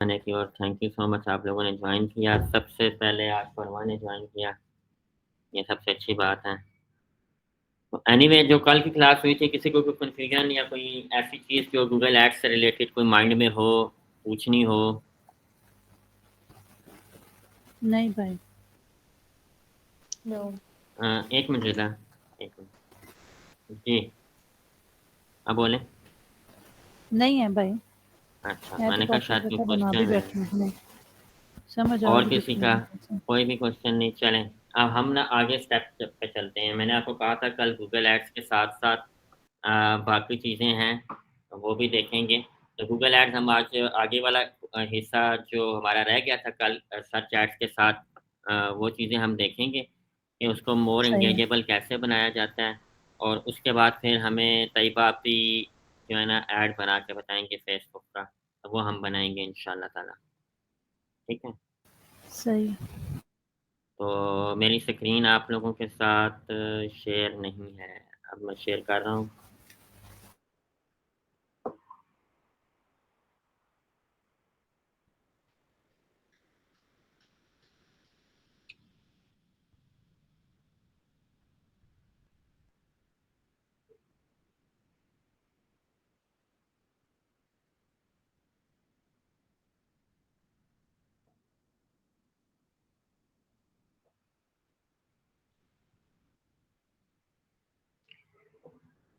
आने की, और थैंक यू सो मच आप लोगों ने ज्वाइन किया। सबसे पहले आज फरवा ने ज्वाइन किया, ये सबसे अच्छी बात है। तो एनीवे, जो कल की क्लास हुई थी, किसी को कोई कन्फ्यूजन या कोई ऐसी चीज़ जो गूगल एड्स से रिलेटेड कोई माइंड में हो, पूछनी हो? नहीं भाई। नो। एक मिनट रिला, एक मिनट जी, अब बोले। नहीं है भाई, अच्छा, मैं तो मैंने कहा टॉपिक शायद कोई बता बना भी क्वेश्चन है। बैठी हूँ। नहीं, समझ आ और रही किसी है का मुझे। कोई भी क्वेश्चन नहीं? चलें, अब हम ना आगे स्टेप पे चलते हैं। मैंने आपको कहा था कल गूगल एड्स के साथ साथ बाकी चीज़ें हैं, तो वो भी देखेंगे। तो गूगल एड्स हम आज आगे वाला हिस्सा जो हमारा रह गया था कल सर्च एड्स के साथ, वो चीज़ें हम देखेंगे कि उसको मोर सही है। इंगेजेबल कैसे बनाया जाता है। और उसके बाद फिर हमें तैयबा आपी जो है ना ऐड बना के बताएंगे फेसबुक का, तो वो हम बनाएंगे इंशाल्लाह ताला। ठीक है, सही है। तो मेरी स्क्रीन आप लोगों के साथ शेयर नहीं है, अब मैं शेयर कर रहा हूँ।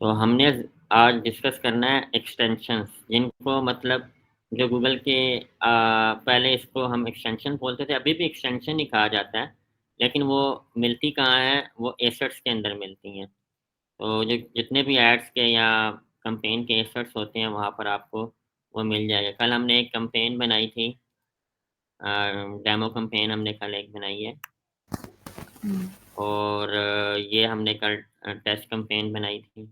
तो हमने आज डिस्कस करना है एक्सटेंशंस, जिनको मतलब जो गूगल के पहले इसको हम एक्सटेंशन बोलते थे, अभी भी एक्सटेंशन ही कहा जाता है, लेकिन वो मिलती कहाँ है? वो एसेट्स के अंदर मिलती हैं। तो जो जितने भी एड्स के या कैंपेन के एसेट्स होते हैं, वहाँ पर आपको वो मिल जाएगा। कल हमने एक कैंपेन बनाई थी, डेमो कैंपेन हमने कल एक बनाई है, हम्म, और ये हमने कल टेस्ट कैंपेन बनाई थी।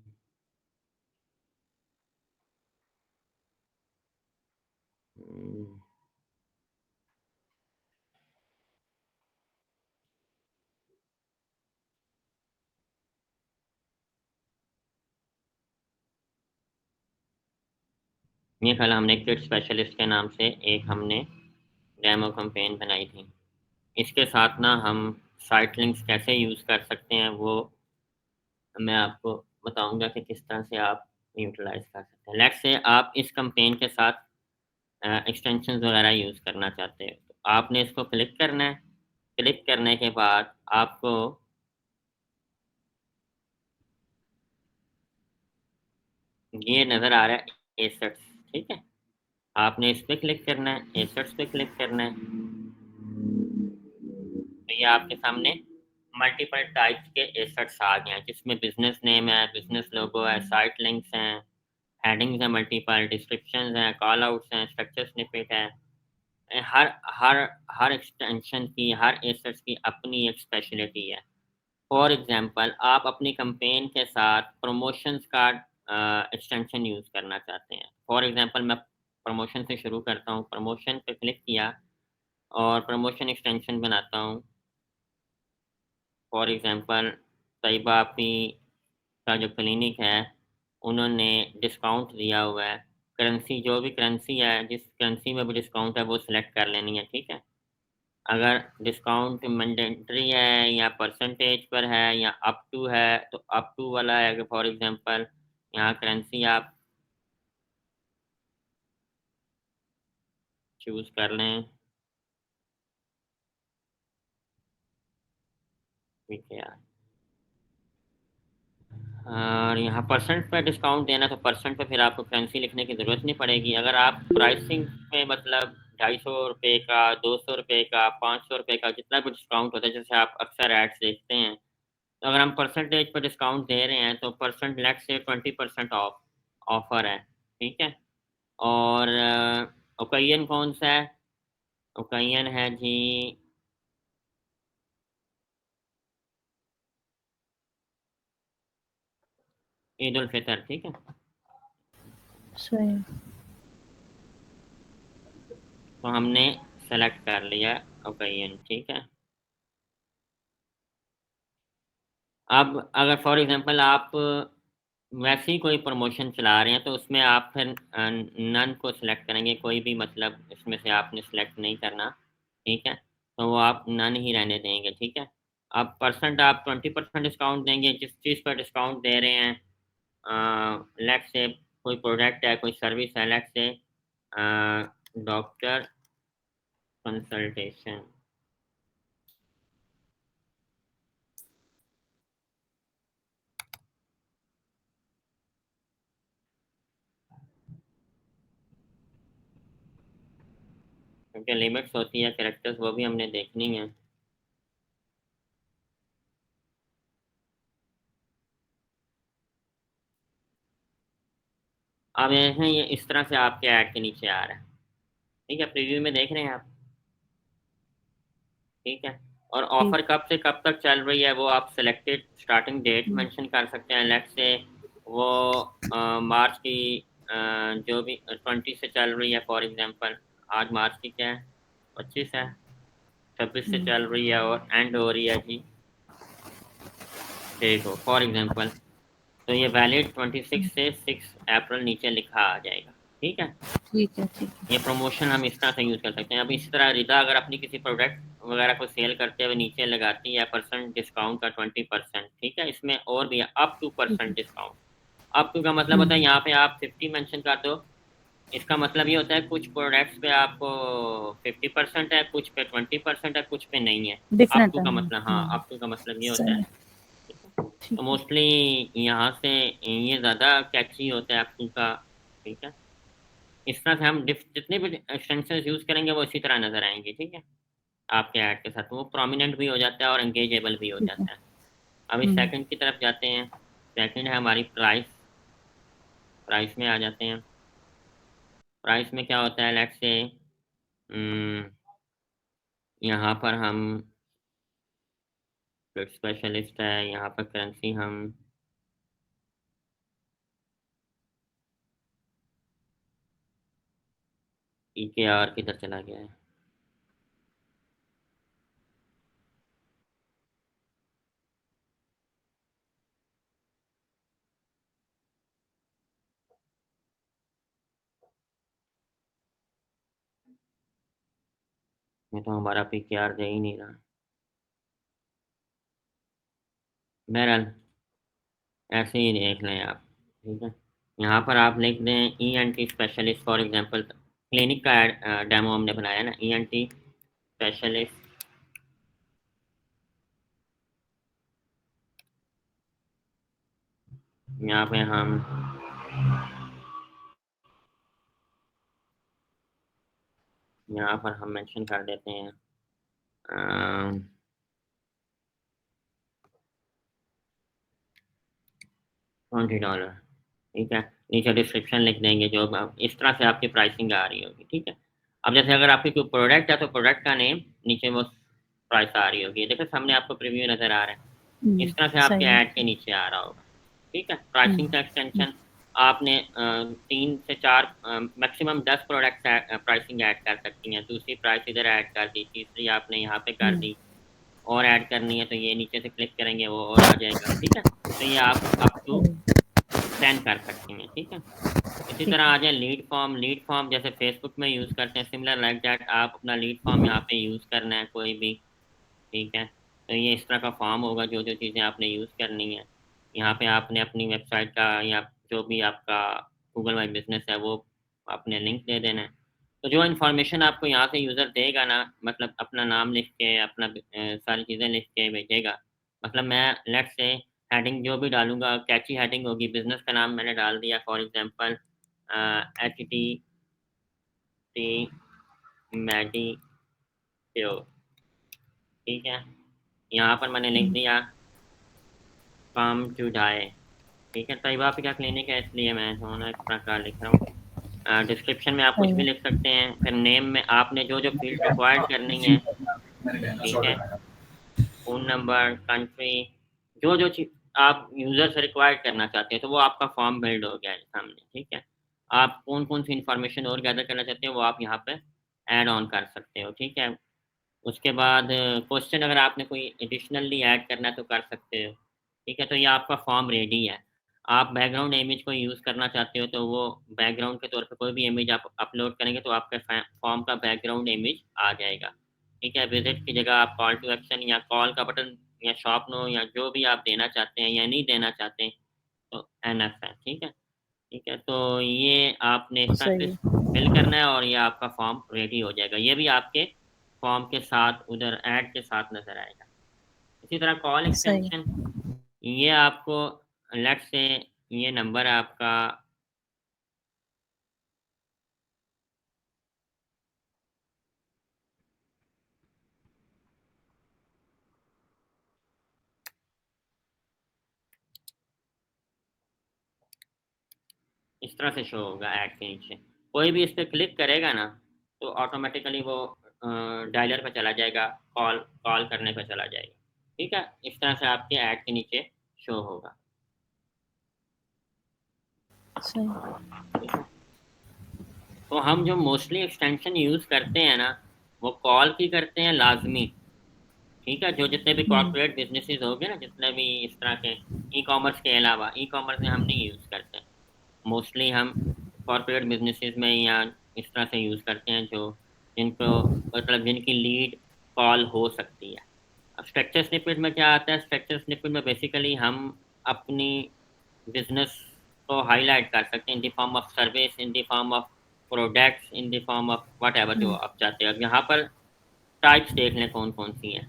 हम्म, ये कल हमने किड स्पेशलिस्ट के नाम से एक हमने डेमो कैंपेन बनाई थी। इसके साथ ना हम साइट लिंक्स कैसे यूज़ कर सकते हैं, वो मैं आपको बताऊंगा कि किस तरह से आप यूटिलाइज कर सकते हैं। लेट्स से आप इस कैंपेन के साथ एक्सटेंशंस वगैरह यूज़ करना चाहते हैं, तो आपने इसको क्लिक करना है। क्लिक करने के बाद आपको ये नज़र आ रहा है एसेट्स, ठीक है। आपने इस पे क्लिक करना है, एसेट्स पे क्लिक करना है। तो ये आपके सामने मल्टीपल टाइप्स के एसेट्स आ गए हैं, जिसमें बिजनेस नेम है, बिजनेस लोगो है, साइट लिंक्स हैं, हेडिंग्स हैं, मल्टीपल डिस्क्रिप्शंस हैं, कॉल आउट्स हैं, स्ट्रक्चर स्निपेट है। हर हर हर एक्सटेंशन की, हर एसेट्स की अपनी एक स्पेशलिटी है। फॉर एग्जांपल, आप अपनी कंपेन के साथ प्रमोशंस का एक्सटेंशन यूज़ करना चाहते हैं। फॉर एग्जांपल, मैं प्रमोशन से शुरू करता हूँ। प्रमोशन पे क्लिक किया और प्रमोशन एक्सटेंशन बनाता हूँ। फॉर एग्जांपल, तैयबा आपी का जो क्लिनिक है, उन्होंने डिस्काउंट दिया हुआ है। करेंसी, जो भी करेंसी है, जिस करेंसी में भी डिस्काउंट है, वो सिलेक्ट कर लेनी है, ठीक है। अगर डिस्काउंट मैंडेटरी है या परसेंटेज पर है या अप टू है, तो अप टू वाला है। अगर फॉर एग्जांपल यहाँ करेंसी आप चूज़ कर लें, ठीक है यार। और यहाँ परसेंट पे डिस्काउंट देना, तो परसेंट पे फिर आपको करेंसी लिखने की ज़रूरत नहीं पड़ेगी। अगर आप प्राइसिंग में मतलब 250 रुपये का, 200 रुपये का, 500 रुपये का, जितना भी डिस्काउंट होता है, जैसे आप अक्सर एड्स देखते हैं, तो अगर हम परसेंटेज पर डिस्काउंट दे रहे हैं, तो परसेंट लेट से 20% ऑफ ऑफर है, ठीक है। और ओकेजन कौन सा है? ओकेजन है जी ईद उल फितर, ठीक है। सही है। तो हमने सेलेक्ट कर लिया ओकेजन, ठीक है। अब अगर फॉर एग्जांपल आप वैसे ही कोई प्रमोशन चला रहे हैं तो उसमें आप फिर नन को सिलेक्ट करेंगे, कोई भी मतलब इसमें से आपने सिलेक्ट नहीं करना, ठीक है? तो वो आप नन ही रहने देंगे, ठीक है? अब परसेंट आप 20% डिस्काउंट देंगे जिस चीज़ पर डिस्काउंट दे रहे हैं। लेट्स से कोई प्रोडक्ट है, कोई सर्विस है, लेट्स से डॉक्टर कंसल्टेशन। क्योंकि लिमिट्स होती है कैरेक्टर्स, वो भी हमने देखनी है। अब ये इस तरह से आपके ऐड के नीचे आ रहा है, ठीक है? प्रीव्यू में देख रहे हैं आप, ठीक है? और जी। ऑफर कब से कब तक चल रही है वो आप सिलेक्टेड स्टार्टिंग डेट हम्म, मेंशन कर सकते हैं। लेट्स से वो मार्च की जो भी 20 से चल रही है फॉर एग्जांपल। आज मार्च की क्या है, 25 है, 26 से हम्म, चल रही है और एंड हो रही है जी 6 को फॉर एग्जांपल। तो ये वैलिड 26 से 6 अप्रैल नीचे लिखा आ जाएगा, ठीक है? ठीक है, ठीक है। ये प्रमोशन हम इस तरह से यूज़ कर सकते हैं। अब इसी तरह रिदा अगर अपनी किसी प्रोडक्ट वगैरह को सेल करते हुए नीचे लगाती है परसेंट डिस्काउंट का 20%, ठीक है? इसमें और भी है अप टू ठीक परसेंट है। डिस्काउंट। अप टू का मतलब होता है हम्म, यहाँ पे आप 50 मेंशन कर दो। इसका मतलब ये होता है कुछ प्रोडक्ट्स पे आपको 50% है, कुछ पे 20% है, कुछ पे नहीं है। अप डिफरेंट टू है। का मतलब, हाँ, अप टू का मतलब ये होता सही है, है। ठीक है? तो ठीक है। मोस्टली यहाँ से ये ज़्यादा कैची होता है अप टू का, ठीक है? इस तरह से हम जितने भी एक्सटेंशंस यूज़ करेंगे वो इसी तरह नज़र आएंगे, ठीक है? आपके ऐड के साथ वो प्रोमिनेंट भी हो जाता है और एंगेजेबल भी हो ठीक है। जाता है। अभी हम्म, सेकंड की तरफ जाते हैं। सेकंड है हमारी प्राइस। प्राइस में आ जाते हैं। प्राइस में क्या होता है, लेट्स से यहाँ पर हम स्पेशलिस्ट है, यहाँ पर करेंसी हम EKR किधर चला गया है? ये तो हमारा PKR दे ही नहीं रहा। बहरहाल ऐसे ही देख लें आप, ठीक है? यहाँ पर आप लिख दें ENT specialist for example. Clinic का डेमो हमने बनाया ना, ENT स्पेशलिस्ट। यहाँ पे हम यहाँ पर हम मेंशन कर देते हैं $20, ठीक है? नीचे डिस्क्रिप्शन लिख देंगे जो इस तरह से आपकी प्राइसिंग आ रही होगी, ठीक है? अब जैसे अगर आपकी कोई प्रोडक्ट है तो प्रोडक्ट का नेम नीचे वो प्राइस आ रही होगी, देखो सामने आपको प्रीव्यू नज़र आ रहा है। इस तरह से आपके सही है। ऐड के नीचे आ रहा होगा, ठीक है? हम्म, प्राइसिंग का हम्म, एक्सटेंशन आपने 3 से 4 मैक्सिमम 10 प्रोडक्ट प्राइसिंग ऐड कर सकती हैं। दूसरी प्राइस इधर ऐड कर दी, तीसरी आपने यहाँ पे कर हम्म, दी। और ऐड करनी है तो ये नीचे से क्लिक करेंगे वो और आ जाएगा, ठीक है? तो ये आप अप टू सही। 10 कर सकती हैं, ठीक है? इसी ठीक तरह है। आ जाए लीड फॉर्म। लीड फॉर्म जैसे फेसबुक में यूज़ करते हैं, सिमिलर लाइक दैट आप अपना लीड फॉर्म यहाँ पे यूज़ करना है कोई भी, ठीक है? तो ये इस तरह का फॉर्म होगा, जो जो चीज़ें आपने यूज़ करनी है। यहाँ पे आपने अपनी वेबसाइट का या जो भी आपका गूगल माई बिजनेस है वो आपने लिंक दे देना है। तो जो इन्फॉर्मेशन आपको यहाँ से यूज़र देगा ना, मतलब अपना नाम लिख के अपना सारी चीज़ें लिख के भेजेगा। मतलब मैं लेट्स से हेडिंग जो भी डालूँगा कैची हेडिंग होगी, बिज़नेस का नाम मैंने डाल दिया फॉर एग्ज़ाम्पल HTT मेडिक्योर, ठीक है? यहाँ पर मैंने लिख हम्म, दिया कम टू डाई, ठीक है? तैयबा का क्लिनिक है इसलिए मैं थोड़ा इस प्रकार लिख रहा हूँ। डिस्क्रिप्शन में आप कुछ सही भी है। लिख सकते हैं। फिर नेम में आपने जो जो फील्ड रिक्वायर्ड करनी है, ठीक है? फ़ोन नंबर, कंट्री, जो जो चीज़ आप यूज़र से रिक्वायर्ड करना चाहते हैं तो वो आपका फॉर्म बिल्ड हो गया है सामने, ठीक है? आप कौन-कौन सी इन्फॉर्मेशन और गैदर करना चाहते हैं वो आप यहाँ पे ऐड ऑन कर सकते हो, ठीक है? उसके बाद क्वेश्चन अगर आपने कोई एडिशनली ऐड करना है तो कर सकते हो, ठीक है? तो ये आपका फॉर्म रेडी है। आप बैकग्राउंड इमेज को यूज़ करना चाहते हो तो वो बैकग्राउंड के तौर पे कोई भी इमेज आप अपलोड करेंगे तो आपके फॉर्म का बैकग्राउंड इमेज आ जाएगा। ठीक है, विजिट की जगह आप कॉल टू एक्शन या कॉल का बटन या शॉप नो या जो भी आप देना चाहते हैं या नहीं देना चाहते तो एनएफ है। ठीक है, ठीक है, तो ये आपने इस तरह से सही फिल करना है और ये आपका फॉर्म रेडी हो जाएगा। ये भी आपके फॉर्म के साथ उधर ऐड के साथ नज़र आएगा। इसी तरह कॉल सही एक्सटेंशन, ये आपको लेट्स से ये नंबर है आपका, इस तरह से शो होगा ऐड के नीचे। कोई भी इस पे क्लिक करेगा ना तो ऑटोमेटिकली वो डायलर पे चला जाएगा, कॉल कॉल करने पे चला जाएगा। ठीक है, इस तरह से आपके ऐड के नीचे शो होगा। सही ठीक है, तो हम जो मोस्टली एक्सटेंशन यूज़ करते हैं ना वो कॉल की करते हैं लाजमी। ठीक है, जो जितने भी हम्म कॉर्पोरेट बिजनेसेस हो गए ना, जितने भी इस तरह के ई कॉमर्स के अलावा, ई कॉमर्स में हम नहीं यूज़ करते। मोस्टली हम कॉर्पोरेट बिजनेसेस में या इस तरह से यूज़ करते हैं जो जिनको मतलब जिनकी लीड कॉल हो सकती है। अब स्ट्रक्चर स्निपेट में क्या आता है? स्ट्रक्चर स्निपेट में बेसिकली हम अपनी बिजनेस को हाईलाइट कर सकते हैं in the form of service, in the form of products, in the form of what ever जो हम्म आप चाहते हो। अब यहाँ पर टाइप्स देख लें कौन कौन सी हैं।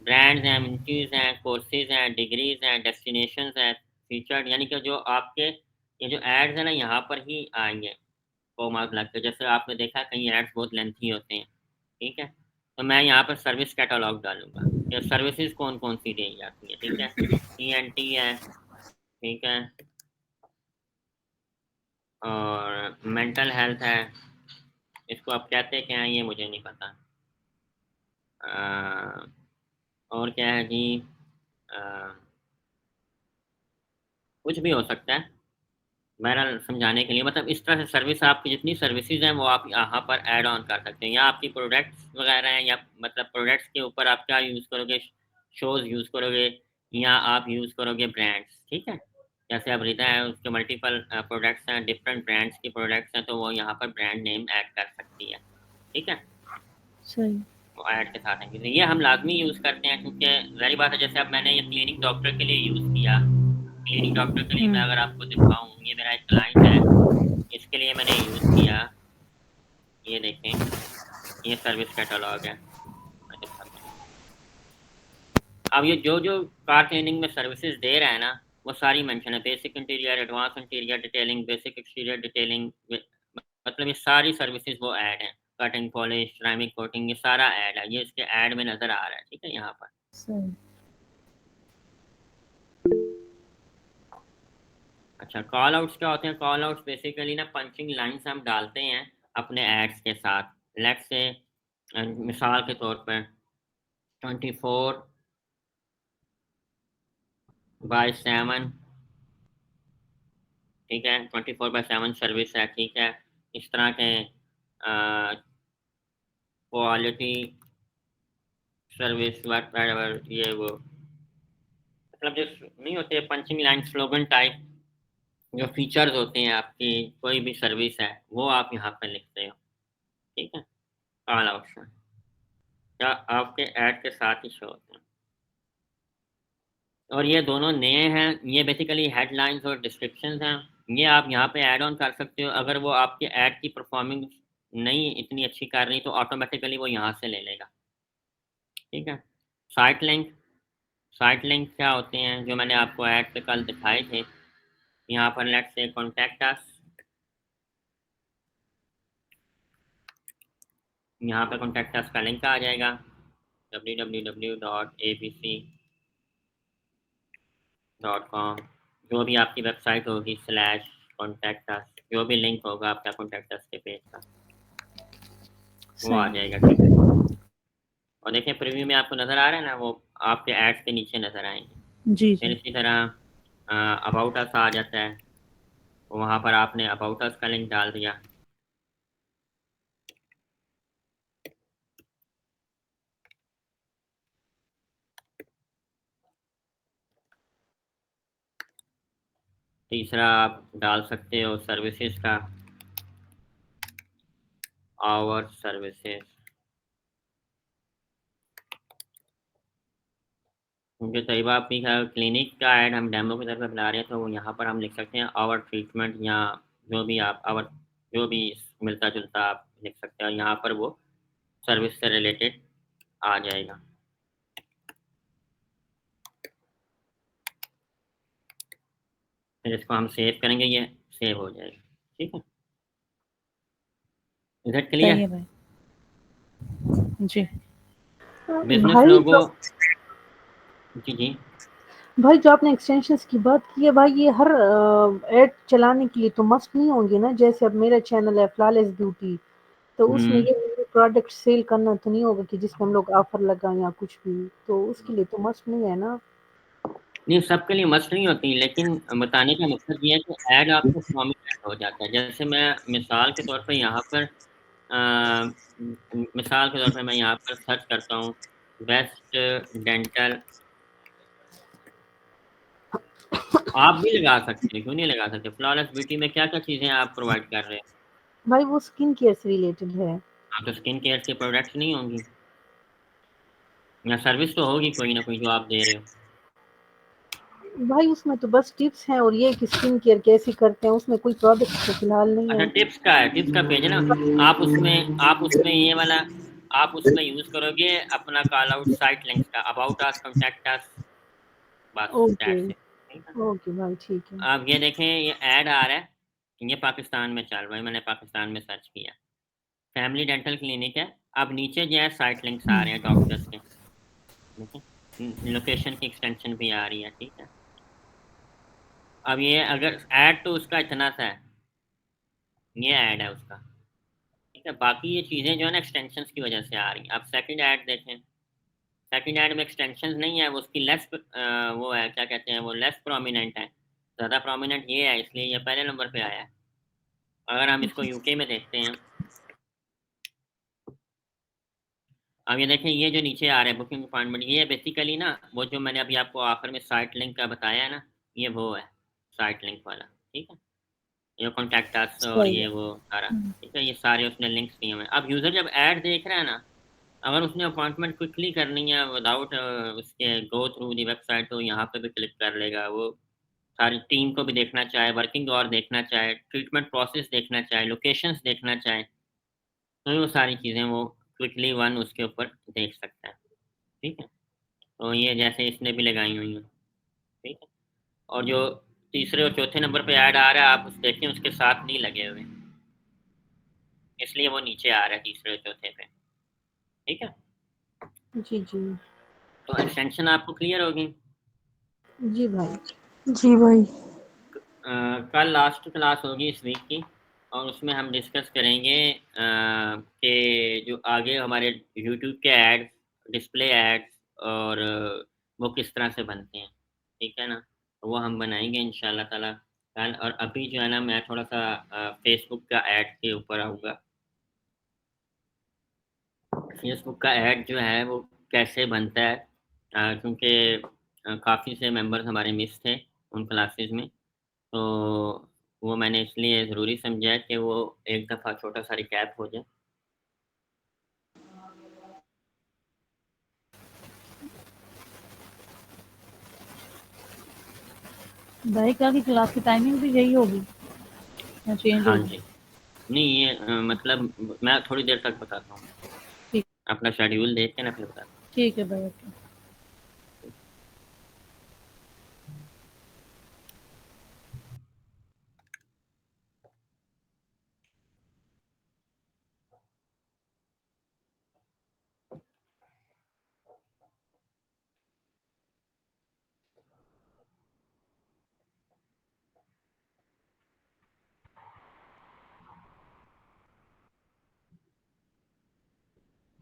ब्रांड्स हैं, एमिनिटीज़ हैं, कोर्सेज हैं, डिग्रीज हैं, डेस्टिनेशंस हैं, फीचर्ड, यानी कि जो आपके ये जो एड्स हैं ना यहाँ पर ही आएंगे कॉमा लग के। जैसे आपने देखा कई एड्स बहुत लेंथी होते हैं। ठीक है, तो मैं यहाँ पर सर्विस कैटलॉग डालूंगा कि सर्विसेज कौन कौन सी दी जाती है। ठीक है, ईएनटी है, ठीक है, और मेंटल हेल्थ है, इसको आप कहते क्या हैं ये मुझे नहीं पता। अ, और क्या है जी, अ, कुछ भी हो सकता है। बहरहाल समझाने के लिए मतलब इस तरह से सर्विस, आपकी जितनी सर्विसेज हैं वो आप यहाँ पर ऐड ऑन कर सकते हैं, या आपकी प्रोडक्ट्स वगैरह हैं, या मतलब प्रोडक्ट्स के ऊपर आप क्या यूज़ करोगे, शोज़ यूज़ करोगे या आप यूज़ करोगे ब्रांड्स। ठीक है, जैसे अब रिदा है उसके मल्टीपल प्रोडक्ट्स हैं, डिफरेंट ब्रांड्स की प्रोडक्ट्स हैं, तो वो यहाँ पर ब्रांड नेम ऐड कर सकती है। ठीक है, सही वो ऐड के साथ है, ये हम लाजमी यूज़ करते हैं क्योंकि जाहिर बात है जैसे अब मैंने ये क्लिनिक डॉक्टर के लिए यूज़ किया, क्लिनिक डॉक्टर के लिए मैं हम्म अगर आपको दिखाऊँ, ये मेरा एक क्लाइंट है, इसके लिए मैंने यूज़ किया, ये देखें, ये सर्विस कैटलॉग है, मैं दिखाता हूँ। अब ये जो जो कार क्लीनिंग में सर्विसेज दे रहा है ना वो सारी मेंशन है, basic interior, advance interior detailing, basic exterior detailing, मतलब ये सारी सर्विसेज वो ऐड हैं। कटिंग, पॉलिश, सिरेमिक कोटिंग, ये सारा ऐड है, ये इसके ऐड में नज़र आ रहा है। ठीक है, यहाँ पर सही अच्छा, कॉल आउट्स क्या होते हैं? कॉल आउट्स बेसिकली ना पंचिंग लाइंस हम डालते हैं अपने एड्स के साथ। लेट्स से मिसाल के तौर पर 24/7, ठीक है, 24/7 सर्विस है। ठीक है, इस तरह के क्वालिटी सर्विस वट ये वो मतलब जो नहीं होते पंचिंग लाइन स्लोगन टाइप जो फीचर्स होते हैं आपकी कोई भी सर्विस है वो आप यहाँ पर लिखते हो। ठीक है, कॉल आउट्स में या आपके ऐड के साथ ही शो होते हैं। और ये दोनों नए हैं, ये बेसिकली हेडलाइंस और डिस्क्रिप्शंस हैं। ये आप यहाँ पे ऐड ऑन कर सकते हो, अगर वो आपके ऐड की परफॉर्मेंस नहीं इतनी अच्छी कर रही तो ऑटोमेटिकली वो यहाँ से ले लेगा। ठीक है, साइट लिंक, साइट लिंक क्या होते हैं जो मैंने आपको ऐड पे कल दिखाए थे। यहाँ पर लेट्स से कॉन्टैक्ट अस, यहाँ पर कॉन्टैक्ट अस का लिंक आ जाएगा www.abc.com, जो भी आपकी वेबसाइट होगी स्लैश कॉन्टैक्ट अस, जो भी लिंक होगा आपका कॉन्टैक्ट अस के पेज का वो आ सही जाएगा। ठीक है, और देखिए प्रीव्यू में आपको नज़र आ रहा है ना, वो आपके एड्स के नीचे नज़र आएंगे। जी फिर जी इसी तरह अबाउट अस आ जाता है, वहाँ पर आपने अबाउट अस का लिंक डाल दिया। तीसरा आप डाल सकते हो सर्विसेज का, आवर सर्विसेज, क्योंकि तयबा आपकी क्लिनिक का ऐड हम डेमो की तरफ से बना रहे हैं, तो वो यहाँ पर हम लिख सकते हैं आवर ट्रीटमेंट, या जो भी आप आवर जो भी मिलता जुलता आप लिख सकते हैं, और यहाँ पर वो सर्विस से रिलेटेड आ जाएगा। फिर इसको हम सेव करेंगे, ये सेव हो जाएगा। ठीक है, इज इट सही क्लियर? है भाई। जी। बिजनेस भाई लोगो। जो जी जी। भाई जो आपने एक्सटेंशंस की बात की है भाई, ये हर ऐड चलाने के लिए तो मस्ट नहीं होंगे ना। जैसे अब मेरा चैनल है फ्लॉलेस ब्यूटी, तो उसमें हम्म। ये प्रोडक्ट सेल करना तो नहीं होगा कि जिसमें हम लोग ऑफर लगाएं या कुछ भी, तो उसके लिए तो मस्ट नहीं है ना। नहीं, सबके लिए मस्ट नहीं होती, लेकिन बताने का मकसद ये है कि ऐड आपको प्रोमिनेंट हो जाता है। जैसे मैं मिसाल के तौर पे यहाँ पर मिसाल के तौर पे मैं यहाँ पर सर्च करता हूँ बेस्ट डेंटल। आप भी लगा सकते हैं, क्यों नहीं लगा सकते? फ्लॉलेस ब्यूटी में क्या क्या चीज़ें आप प्रोवाइड कर रहे हैं? भाई वो स्किन केयर से रिलेटेड है। आप तो स्किन केयर के प्रोडक्ट्स नहीं होंगी, या सर्विस तो होगी कोई ना कोई जो आप दे रहे हो। भाई उसमें तो बस टिप्स हैं और ये कि स्किन केयर कैसे करते हैं, उसमें कोई प्रोडक्ट तो फिलहाल नहीं अच्छा, है। टिप्स का है, टिप्स का पेज है ना। आप उसमें ये वाला आप उसमें यूज करोगे अपना कॉल आउट साइट लिंक्स का, अबाउट अस, कांटेक्ट अस, बस ओके। That's it. ठीक है। ओके भाई ठीक है। अब ये देखें, ये ऐड आ रहा है, ये पाकिस्तान में चल रहा है, मैंने पाकिस्तान में सर्च किया, फैमिली डेंटल क्लिनिक है। अब नीचे जो है साइट लिंक्स आ रहे हैं डॉक्टर्स के, ठीक है, लोकेशन की एक्सटेंशन भी आ रही है। ठीक है। अब ये अगर ऐड तो उसका इतना सा है, ये ऐड है उसका। ठीक है, बाकी ये चीज़ें जो है ना एक्सटेंशंस की वजह से आ रही हैं। आप सेकंड ऐड देखें, सेकंड ऐड में एक्सटेंशंस नहीं है, वो उसकी लेस वो है, क्या कहते हैं, वो लेस प्रोमिनेंट है। ज़्यादा प्रोमिनेंट ये है, इसलिए ये पहले नंबर पे आया है। अगर हम इसको यूके में देखते हैं, अब ये देखें, ये जो नीचे आ रहा है बुकिंग अपॉइंटमेंट, ये बेसिकली ना वो जो मैंने अभी आपको ऑफर में साइट लिंक का बताया है ना, ये वो है साइट लिंक वाला। ठीक है, ये कॉन्टैक्ट अस और सही ये है। वो सारा। ठीक है, ये सारे उसने लिंक्स दिए हुए हैं। अब यूज़र जब ऐड देख रहा है ना, अगर उसने अपॉइंटमेंट क्विकली करनी है विदाउट उसके गो थ्रू दी वेबसाइट, तो यहाँ पे भी क्लिक कर लेगा। वो सारी टीम को भी देखना चाहे, वर्किंग और देखना चाहे, ट्रीटमेंट प्रोसेस देखना चाहे, लोकेशंस देखना चाहे, तो वो सारी चीज़ें वो क्विकली वन उसके ऊपर देख सकता है। ठीक है, तो ये जैसे इसने भी लगाई हुई हैं। ठीक है, और जो तीसरे और चौथे नंबर पे ऐड आ रहा है, आप उस देखें उसके साथ नहीं लगे हुए, इसलिए वो नीचे आ रहा है तीसरे और चौथे पे। ठीक है, जी जी। तो एक्सटेंशन आपको क्लियर होगी। जी भाई। जी भाई। कल लास्ट क्लास होगी इस वीक की, और उसमें हम डिस्कस करेंगे कि जो आगे हमारे यूट्यूब के एड्स, डिस्प्ले एड्स, और वो किस तरह से बनते हैं। ठीक है ना, तो वो हम बनाएंगे इंशाल्लाह ताला कल। और अभी जो है ना, मैं थोड़ा सा फेसबुक का ऐड के ऊपर आऊँगा। फेसबुक का ऐड जो है वो कैसे बनता है, क्योंकि काफ़ी से मेंबर्स हमारे मिस थे उन क्लासेस में, तो वो मैंने इसलिए ज़रूरी समझा कि वो एक दफ़ा छोटा सा रिकैप हो जाए। भाई कल की क्लास की टाइमिंग भी यही होगी या चेंज हाँ होगी? जी। नहीं, ये मतलब मैं थोड़ी देर तक बताता हूँ, ठीक। अपना शेड्यूल देख के ना फिर बताता ठीक है भाई, ओके।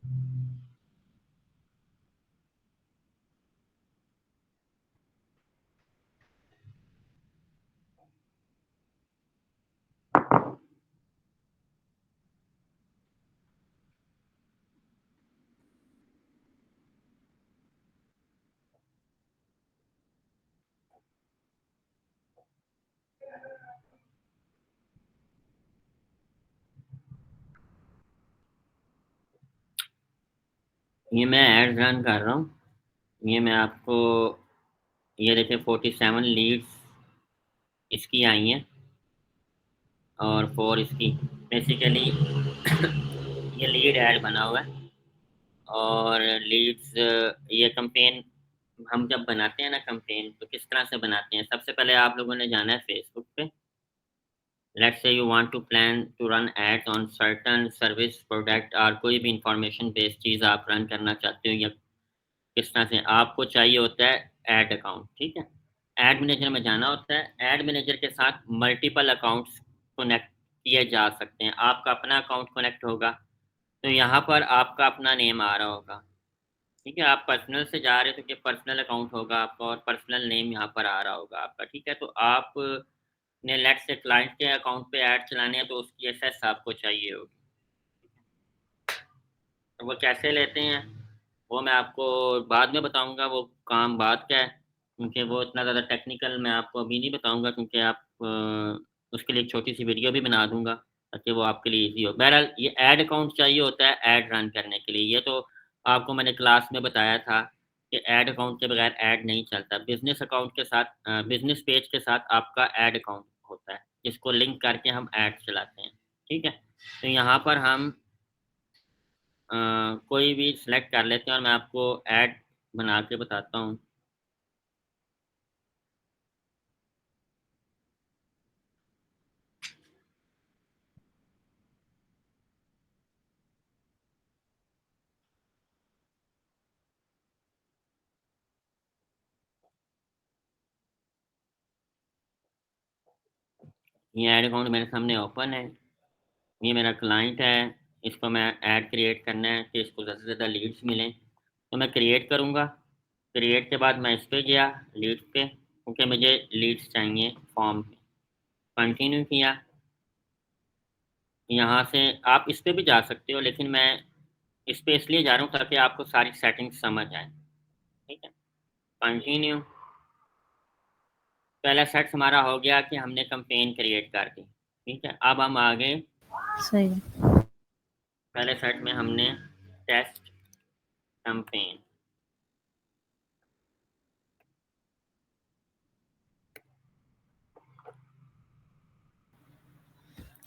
हूँ। ये मैं एड रन कर रहा हूँ। ये मैं आपको, ये देखिए 47 लीड्स इसकी आई हैं और 4 इसकी। बेसिकली ये लीड ऐड बना हुआ है। और लीड्स, ये कैंपेन हम जब बनाते हैं ना कैंपेन, तो किस तरह से बनाते हैं? सबसे पहले आप लोगों ने जाना है फेसबुक पे। Let's say you want to plan to run ads on certain service product, और कोई भी इंफॉर्मेशन बेस्ड चीज़ आप रन करना चाहते हो, या किस तरह से आपको चाहिए होता है ऐड अकाउंट। ठीक है, ऐड मैनेजर में जाना होता है। ऐड मैनेजर के साथ मल्टीपल अकाउंट्स कनेक्ट किए जा सकते हैं। आपका अपना अकाउंट कनेक्ट होगा तो यहाँ पर आपका अपना नेम आ रहा होगा। ठीक है, आप पर्सनल से जा रहे हो तो ये पर्सनल अकाउंट होगा आपका, और पर्सनल नेम यहाँ पर आ रहा होगा आपका। ठीक है, तो आप ने लेट से क्लाइंट के अकाउंट पे ऐड चलाने हैं तो उसकी एक्सेस आपको चाहिए होगी। तो वो कैसे लेते हैं वो मैं आपको बाद में बताऊंगा, वो काम बाद का है, क्योंकि वो इतना ज़्यादा टेक्निकल मैं आपको अभी नहीं बताऊंगा, क्योंकि आप उसके लिए एक छोटी सी वीडियो भी बना दूंगा ताकि वो आपके लिए इजी हो। बहरहाल ये ऐड अकाउंट चाहिए होता है ऐड रन करने के लिए। ये तो आपको मैंने क्लास में बताया था कि ऐड अकाउंट के बगैर ऐड नहीं चलता। बिजनेस अकाउंट के साथ, बिजनेस पेज के साथ आपका ऐड अकाउंट होता है, जिसको लिंक करके हम ऐड चलाते हैं। ठीक है, तो यहाँ पर हम कोई भी सिलेक्ट कर लेते हैं और मैं आपको ऐड बना के बताता हूँ। ये ऐड अकाउंट मेरे सामने ओपन है। ये मेरा क्लाइंट है। इसको मैं ऐड क्रिएट करना है कि इसको ज़्यादा से ज़्यादा लीड्स मिलें, तो मैं क्रिएट करूँगा। क्रिएट के बाद मैं इस पर गया लीड्स पे, क्योंकि मुझे लीड्स चाहिए फॉर्म पे। कंटिन्यू किया। यहाँ से आप इस पे भी जा सकते हो, लेकिन मैं इस पे इसलिए जा रहा हूँ ताकि आपको सारी सेटिंग्स समझ आए। ठीक है, कंटिन्यू। पहला सेट हमारा हो गया कि हमने कैंपेन क्रिएट कर दी। ठीक है, अब हम आगे सही है। पहले सेट में हमने टेस्ट कैंपेन।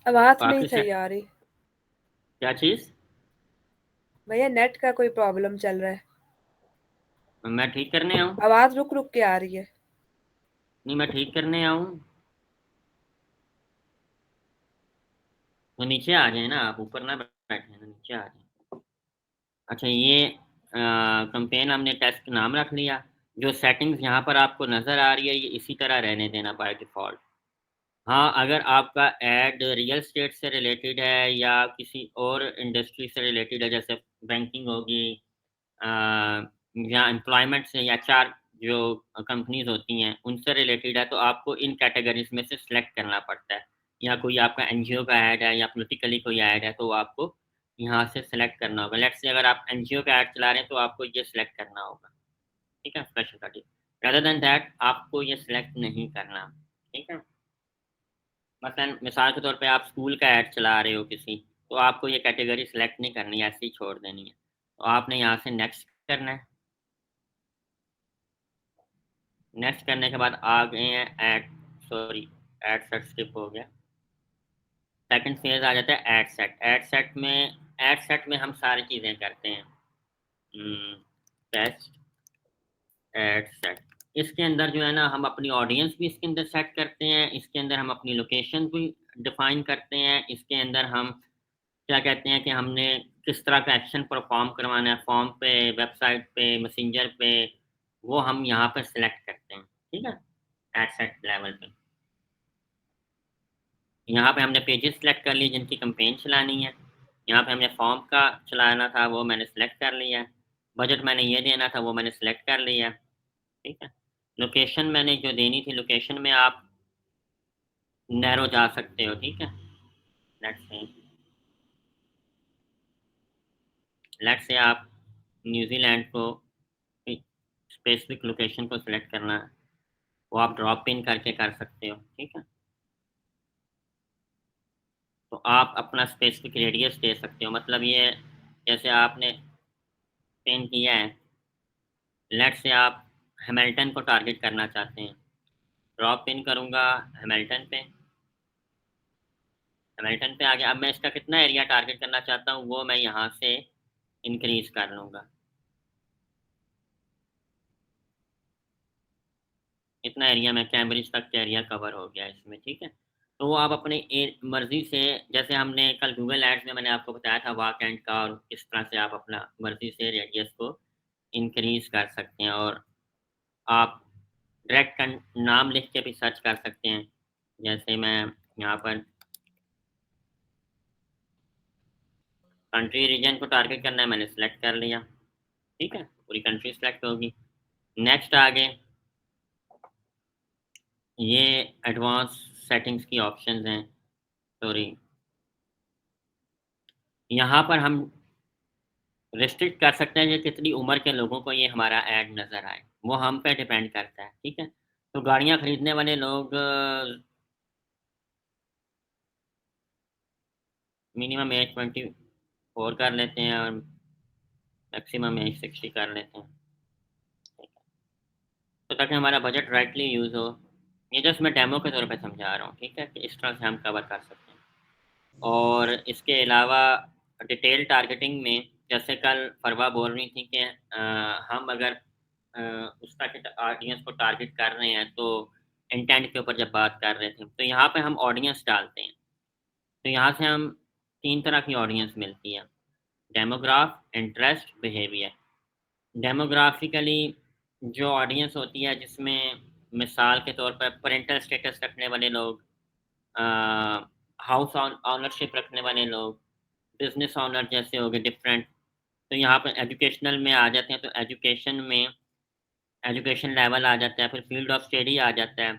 आवाज नहीं बाकी सही सेट आ रही क्या चीज़? भैया, नेट का कोई प्रॉब्लम चल रहा है। मैं ठीक करने आऊँ? आवाज रुक रुक के आ रही है। नहीं, मैं ठीक करने आऊँ तो नीचे आ जाए ना, आप ऊपर ना बैठे ना, नीचे आ जाए। अच्छा, ये कैंपेन हमने टेस्ट नाम रख लिया। जो सेटिंग्स यहाँ पर आपको नज़र आ रही है ये इसी तरह रहने देना बाय डिफ़ॉल्ट। हाँ, अगर आपका ऐड रियल स्टेट से रिलेटेड है या किसी और इंडस्ट्री से रिलेटेड है, जैसे बैंकिंग होगी, अ, या एम्प्लॉयमेंट से, या चार जो कंपनीज होती हैं उनसे रिलेटेड है, तो आपको इन कैटेगरीज में से सिलेक्ट करना पड़ता है। या कोई आपका एनजीओ का ऐड है या पॉलिटिकली कोई ऐड है तो आपको यहाँ से सिलेक्ट करना होगा। लेट्स से अगर आप एनजीओ का ऐड चला रहे हैं तो आपको ये सिलेक्ट करना होगा। ठीक है, स्पेशल। rather than दैट आपको ये सिलेक्ट नहीं करना। ठीक है, मसलन मिसाल के तौर पे आप स्कूल का ऐड चला रहे हो किसी, तो आपको ये कैटेगरी सिलेक्ट नहीं करनी है, ऐसे ही छोड़ देनी है। तो आपने यहाँ से नेक्स्ट करना है। नेक्स्ट करने के बाद आ गए हैं add, sorry add set skip हो गया। सेकंड फेज आ जाता है ऐड सेट। ऐड सेट में हम सारी चीज़ें करते हैं। टेस्ट ऐड सेट, इसके अंदर जो है ना हम अपनी ऑडियंस भी इसके अंदर सेट करते हैं, इसके अंदर हम अपनी लोकेशन भी डिफाइन करते हैं, इसके अंदर हम क्या कहते हैं कि हमने किस तरह का एक्शन परफॉर्म करवाना है फॉर्म पे, वेबसाइट पे, मैसेंजर पे, वो हम यहाँ पर सिलेक्ट करते हैं। ठीक है, एड सेट लेवल पे यहाँ पे हमने पेजेस सिलेक्ट कर लिए जिनकी कंपेन चलानी है। यहाँ पे हमने फॉर्म का चलाना था, वो मैंने सिलेक्ट कर लिया है। बजट मैंने ये देना था, वो मैंने सिलेक्ट कर लिया। ठीक है, लोकेशन मैंने जो देनी थी, लोकेशन में आप नैरो जा सकते हो। ठीक है, लेट्स से आप न्यूजीलैंड को स्पेसिफिक लोकेशन को सिलेक्ट करना है, वो आप ड्रॉप पिन करके कर सकते हो। ठीक है, तो आप अपना स्पेसिफिक रेडियस दे सकते हो। मतलब ये जैसे आपने पिन किया है, लेट्स से आप हैमिल्टन को टारगेट करना चाहते हैं, ड्रॉप पिन करूँगा हैमिल्टन पे, हैमिल्टन पे आ गया। अब मैं इसका कितना एरिया टारगेट करना चाहता हूँ वो मैं यहाँ से इंक्रीज कर लूँगा, इतना एरिया मैं कैम्ब्रिज तक का एरिया कवर हो गया इसमें, ठीक है। तो वो आप अपने मर्ज़ी से, जैसे हमने कल गूगल एड्स में मैंने आपको बताया था वाक एंड का, और किस तरह से आप अपना मर्ज़ी से रेडियस को इंक्रीज़ कर सकते हैं, और आप डायरेक्ट नाम लिख के भी सर्च कर सकते हैं। जैसे मैं यहाँ पर कंट्री रीजन को टारगेट करना है, मैंने सेलेक्ट कर लिया, ठीक है, पूरी कंट्री सेलेक्ट होगी। नेक्स्ट आगे ये एडवांस सेटिंग्स की ऑप्शंस हैं, सॉरी यहाँ पर हम रिस्ट्रिक्ट कर सकते हैं कि कितनी उम्र के लोगों को ये हमारा ऐड नज़र आए, वो हम पे डिपेंड करता है, ठीक है। तो गाड़ियाँ खरीदने वाले लोग मिनिमम एज 24 कर लेते हैं और मैक्सिमम एज 60 कर लेते हैं, तो ताकि हमारा बजट राइटली यूज़ हो। ये जस्ट मैं डेमो के तौर पे समझा रहा हूँ, ठीक है, कि इस तरह से हम कवर कर सकते हैं। और इसके अलावा डिटेल टारगेटिंग में, जैसे कल फरवा बोल रही थी कि हम अगर अ, उस तरह के ऑडियंस को टारगेट कर रहे हैं, तो इंटेंट के ऊपर जब बात कर रहे थे, तो यहाँ पे हम ऑडियंस डालते हैं, तो यहाँ से हम 3 तरह की ऑडियंस मिलती है, डेमोग्राफ, इंटरेस्ट, बिहेवियर। डेमोग्राफिकली जो ऑडियंस होती है, जिसमें मिसाल के तौर पर पेरेंटल स्टेटस रखने वाले लोग, हाउस ऑनरशिप रखने वाले लोग, बिजनेस ऑनर जैसे हो गए डिफरेंट, तो यहाँ पर एजुकेशनल में आ जाते हैं, तो एजुकेशन में एजुकेशन लेवल आ जाता है, फिर फील्ड ऑफ स्टडी आ जाता है,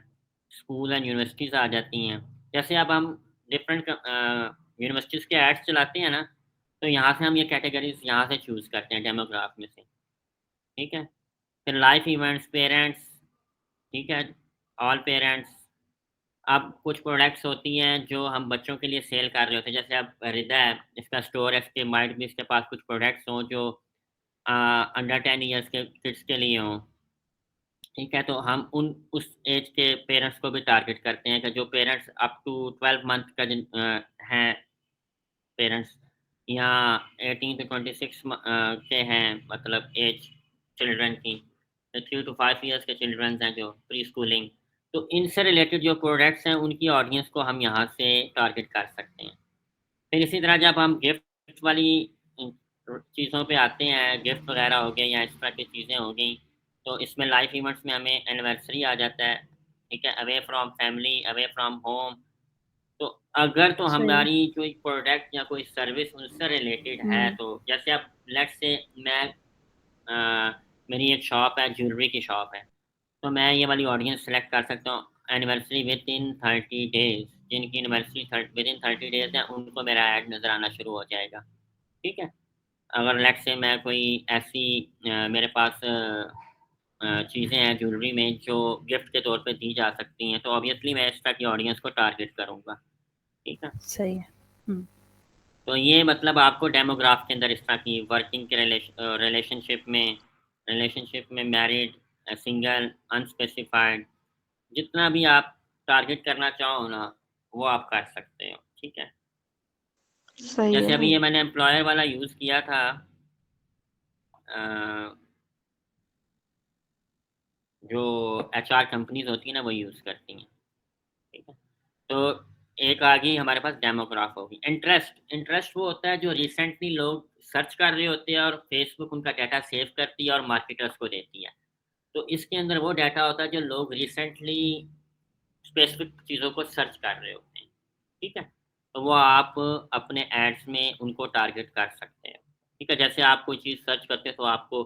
स्कूल एंड यूनिवर्सिटीज़ आ जाती हैं। जैसे अब हम डिफरेंट यूनिवर्सिटीज़ के एड्स चलाते हैं ना, तो यहाँ से हम ये कैटेगरीज यहाँ से चूज़ करते हैं डेमोग्राफ में से, ठीक है। फिर लाइफ इवेंट्स, पेरेंट्स, ठीक है, ऑल पेरेंट्स। अब कुछ प्रोडक्ट्स होती हैं जो हम बच्चों के लिए सेल कर रहे होते हैं, जैसे अब हृदय, इसका स्टोर है, इसके माइट भी इसके पास कुछ प्रोडक्ट्स हों जो अंडर 10 ईयर्स के किड्स के लिए हों, ठीक है। तो हम उस एज के पेरेंट्स को भी टारगेट करते हैं, कि जो पेरेंट्स अप टू 12 मंथ का हैं पेरेंट्स, या 18 टू 26 के हैं, मतलब एज चिल्ड्रन की, 3 टू 5 ईयर्स के चिल्ड्रन हैं जो प्री स्कूलिंग, तो इनसे रिलेटेड जो प्रोडक्ट्स हैं उनकी ऑडियंस को हम यहाँ से टारगेट कर सकते हैं। फिर इसी तरह जब हम गिफ्ट वाली चीज़ों पे आते हैं, गिफ्ट वगैरह हो गए या इस तरह की चीज़ें हो गई, तो इसमें लाइफ इवेंट्स में हमें एनिवर्सरी आ जाता है, ठीक है, away from family, away from home. तो अगर तो सही है। हमारी कोई प्रोडक्ट या कोई सर्विस उनसे रिलेटेड है, हुँ, तो जैसे अब लेट्स से मैं मेरी एक शॉप है, ज्वेलरी की शॉप है, तो मैं ये वाली ऑडियंस सेलेक्ट कर सकता हूँ, एनिवर्सरी विद इन 30 डेज़, जिनकी एनिवर्सरी विद इन 30 डेज़ है, उनको मेरा ऐड नज़र आना शुरू हो जाएगा, ठीक है। अगर लेट्स से मैं कोई ऐसी मेरे पास चीज़ें हैं ज्वेलरी में जो गिफ्ट के तौर पे दी जा सकती हैं, तो ऑब्वियसली मैं इस तरह की ऑडियंस को टारगेट करूँगा, ठीक है। सही है। हुँ, तो ये मतलब आपको डेमोग्राफ के अंदर इस तरह की वर्किंग के रिलेशनशिप में मैरिड, सिंगल, अनस्पेसिफाइड, जितना भी आप टारगेट करना चाहो ना, वो आप कर सकते हो, ठीक है। सही है जैसे अभी भाई। ये मैंने एम्प्लॉयर वाला यूज़ किया था, अ, जो एचआर कंपनीज़ होती हैं ना, वो यूज़ करती हैं, ठीक है। तो एक आ गई हमारे पास डेमोग्राफ होगी। इंटरेस्ट, इंटरेस्ट वो होता है जो रिसेंटली लोग सर्च कर रहे होते हैं और फेसबुक उनका डाटा सेव करती है और मार्केटर्स को देती है। तो इसके अंदर वो डाटा होता है जो लोग रिसेंटली स्पेसिफिक चीज़ों को सर्च कर रहे होते हैं, ठीक है। तो वो आप अपने एड्स में उनको टारगेट कर सकते हैं, ठीक है। जैसे आप कोई चीज़ सर्च करते हैं तो आपको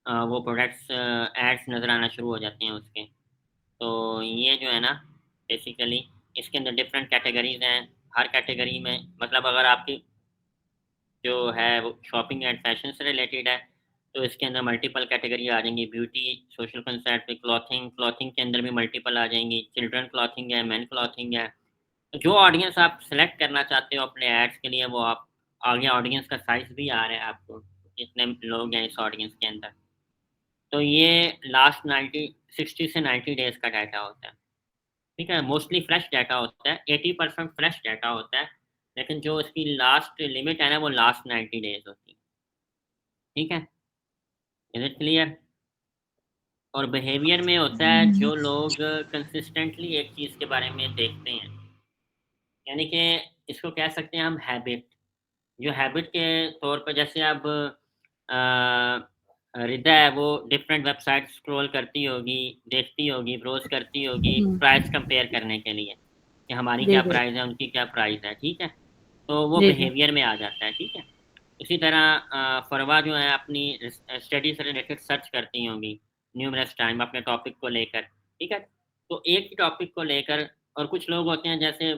वो प्रोडक्ट्स एड्स नज़र आना शुरू हो जाते हैं उसके। तो ये जो है ना, बेसिकली इसके अंदर डिफरेंट कैटेगरीज़ हैं। हर कैटेगरी में मतलब अगर आपकी जो है वो शॉपिंग एंड फैशन से रिलेटेड है, तो इसके अंदर मल्टीपल कैटेगरी आ जाएंगी, beauty, social concept, clothing, clothing के अंदर भी मल्टीपल आ जाएंगी, चिल्ड्रन क्लॉथिंग है, मैन क्लॉथिंग है। तो जो ऑडियंस आप सेलेक्ट करना चाहते हो अपने एड्स के लिए, वो आप आगे ऑडियंस का साइज़ भी आ रहा है आपको, कितने लोग हैं इस ऑडियंस के अंदर। तो ये लास्ट 60 से 90 डेज़ का डाटा होता है, ठीक है। मोस्टली फ्रेश डाटा होता है, 80% फ्रेश डाटा होता है, लेकिन जो इसकी लास्ट लिमिट है ना वो लास्ट 90 डेज़ होती है, ठीक है। Is it clear? और बिहेवियर में होता है जो लोग कंसिस्टेंटली एक चीज़ के बारे में देखते हैं, यानी कि इसको कह सकते हैं हम हैबिट। जो हैबिट के तौर पर जैसे अब रिदा है वो डिफरेंट वेबसाइट स्क्रॉल करती होगी, देखती होगी, ब्राउज़ करती होगी प्राइस कंपेयर करने के लिए, कि हमारी जी, क्या जी। प्राइस है, उनकी क्या प्राइस है, ठीक है? तो वो जी, जी। बिहेवियर में आ जाता है, ठीक है? इसी तरह फ़रवा जो है अपनी स्टडी से रिलेटेड सर्च करती होंगी न्यूमरस टाइम अपने टॉपिक को लेकर, ठीक है? तो एक ही टॉपिक को लेकर, और कुछ लोग होते हैं जैसे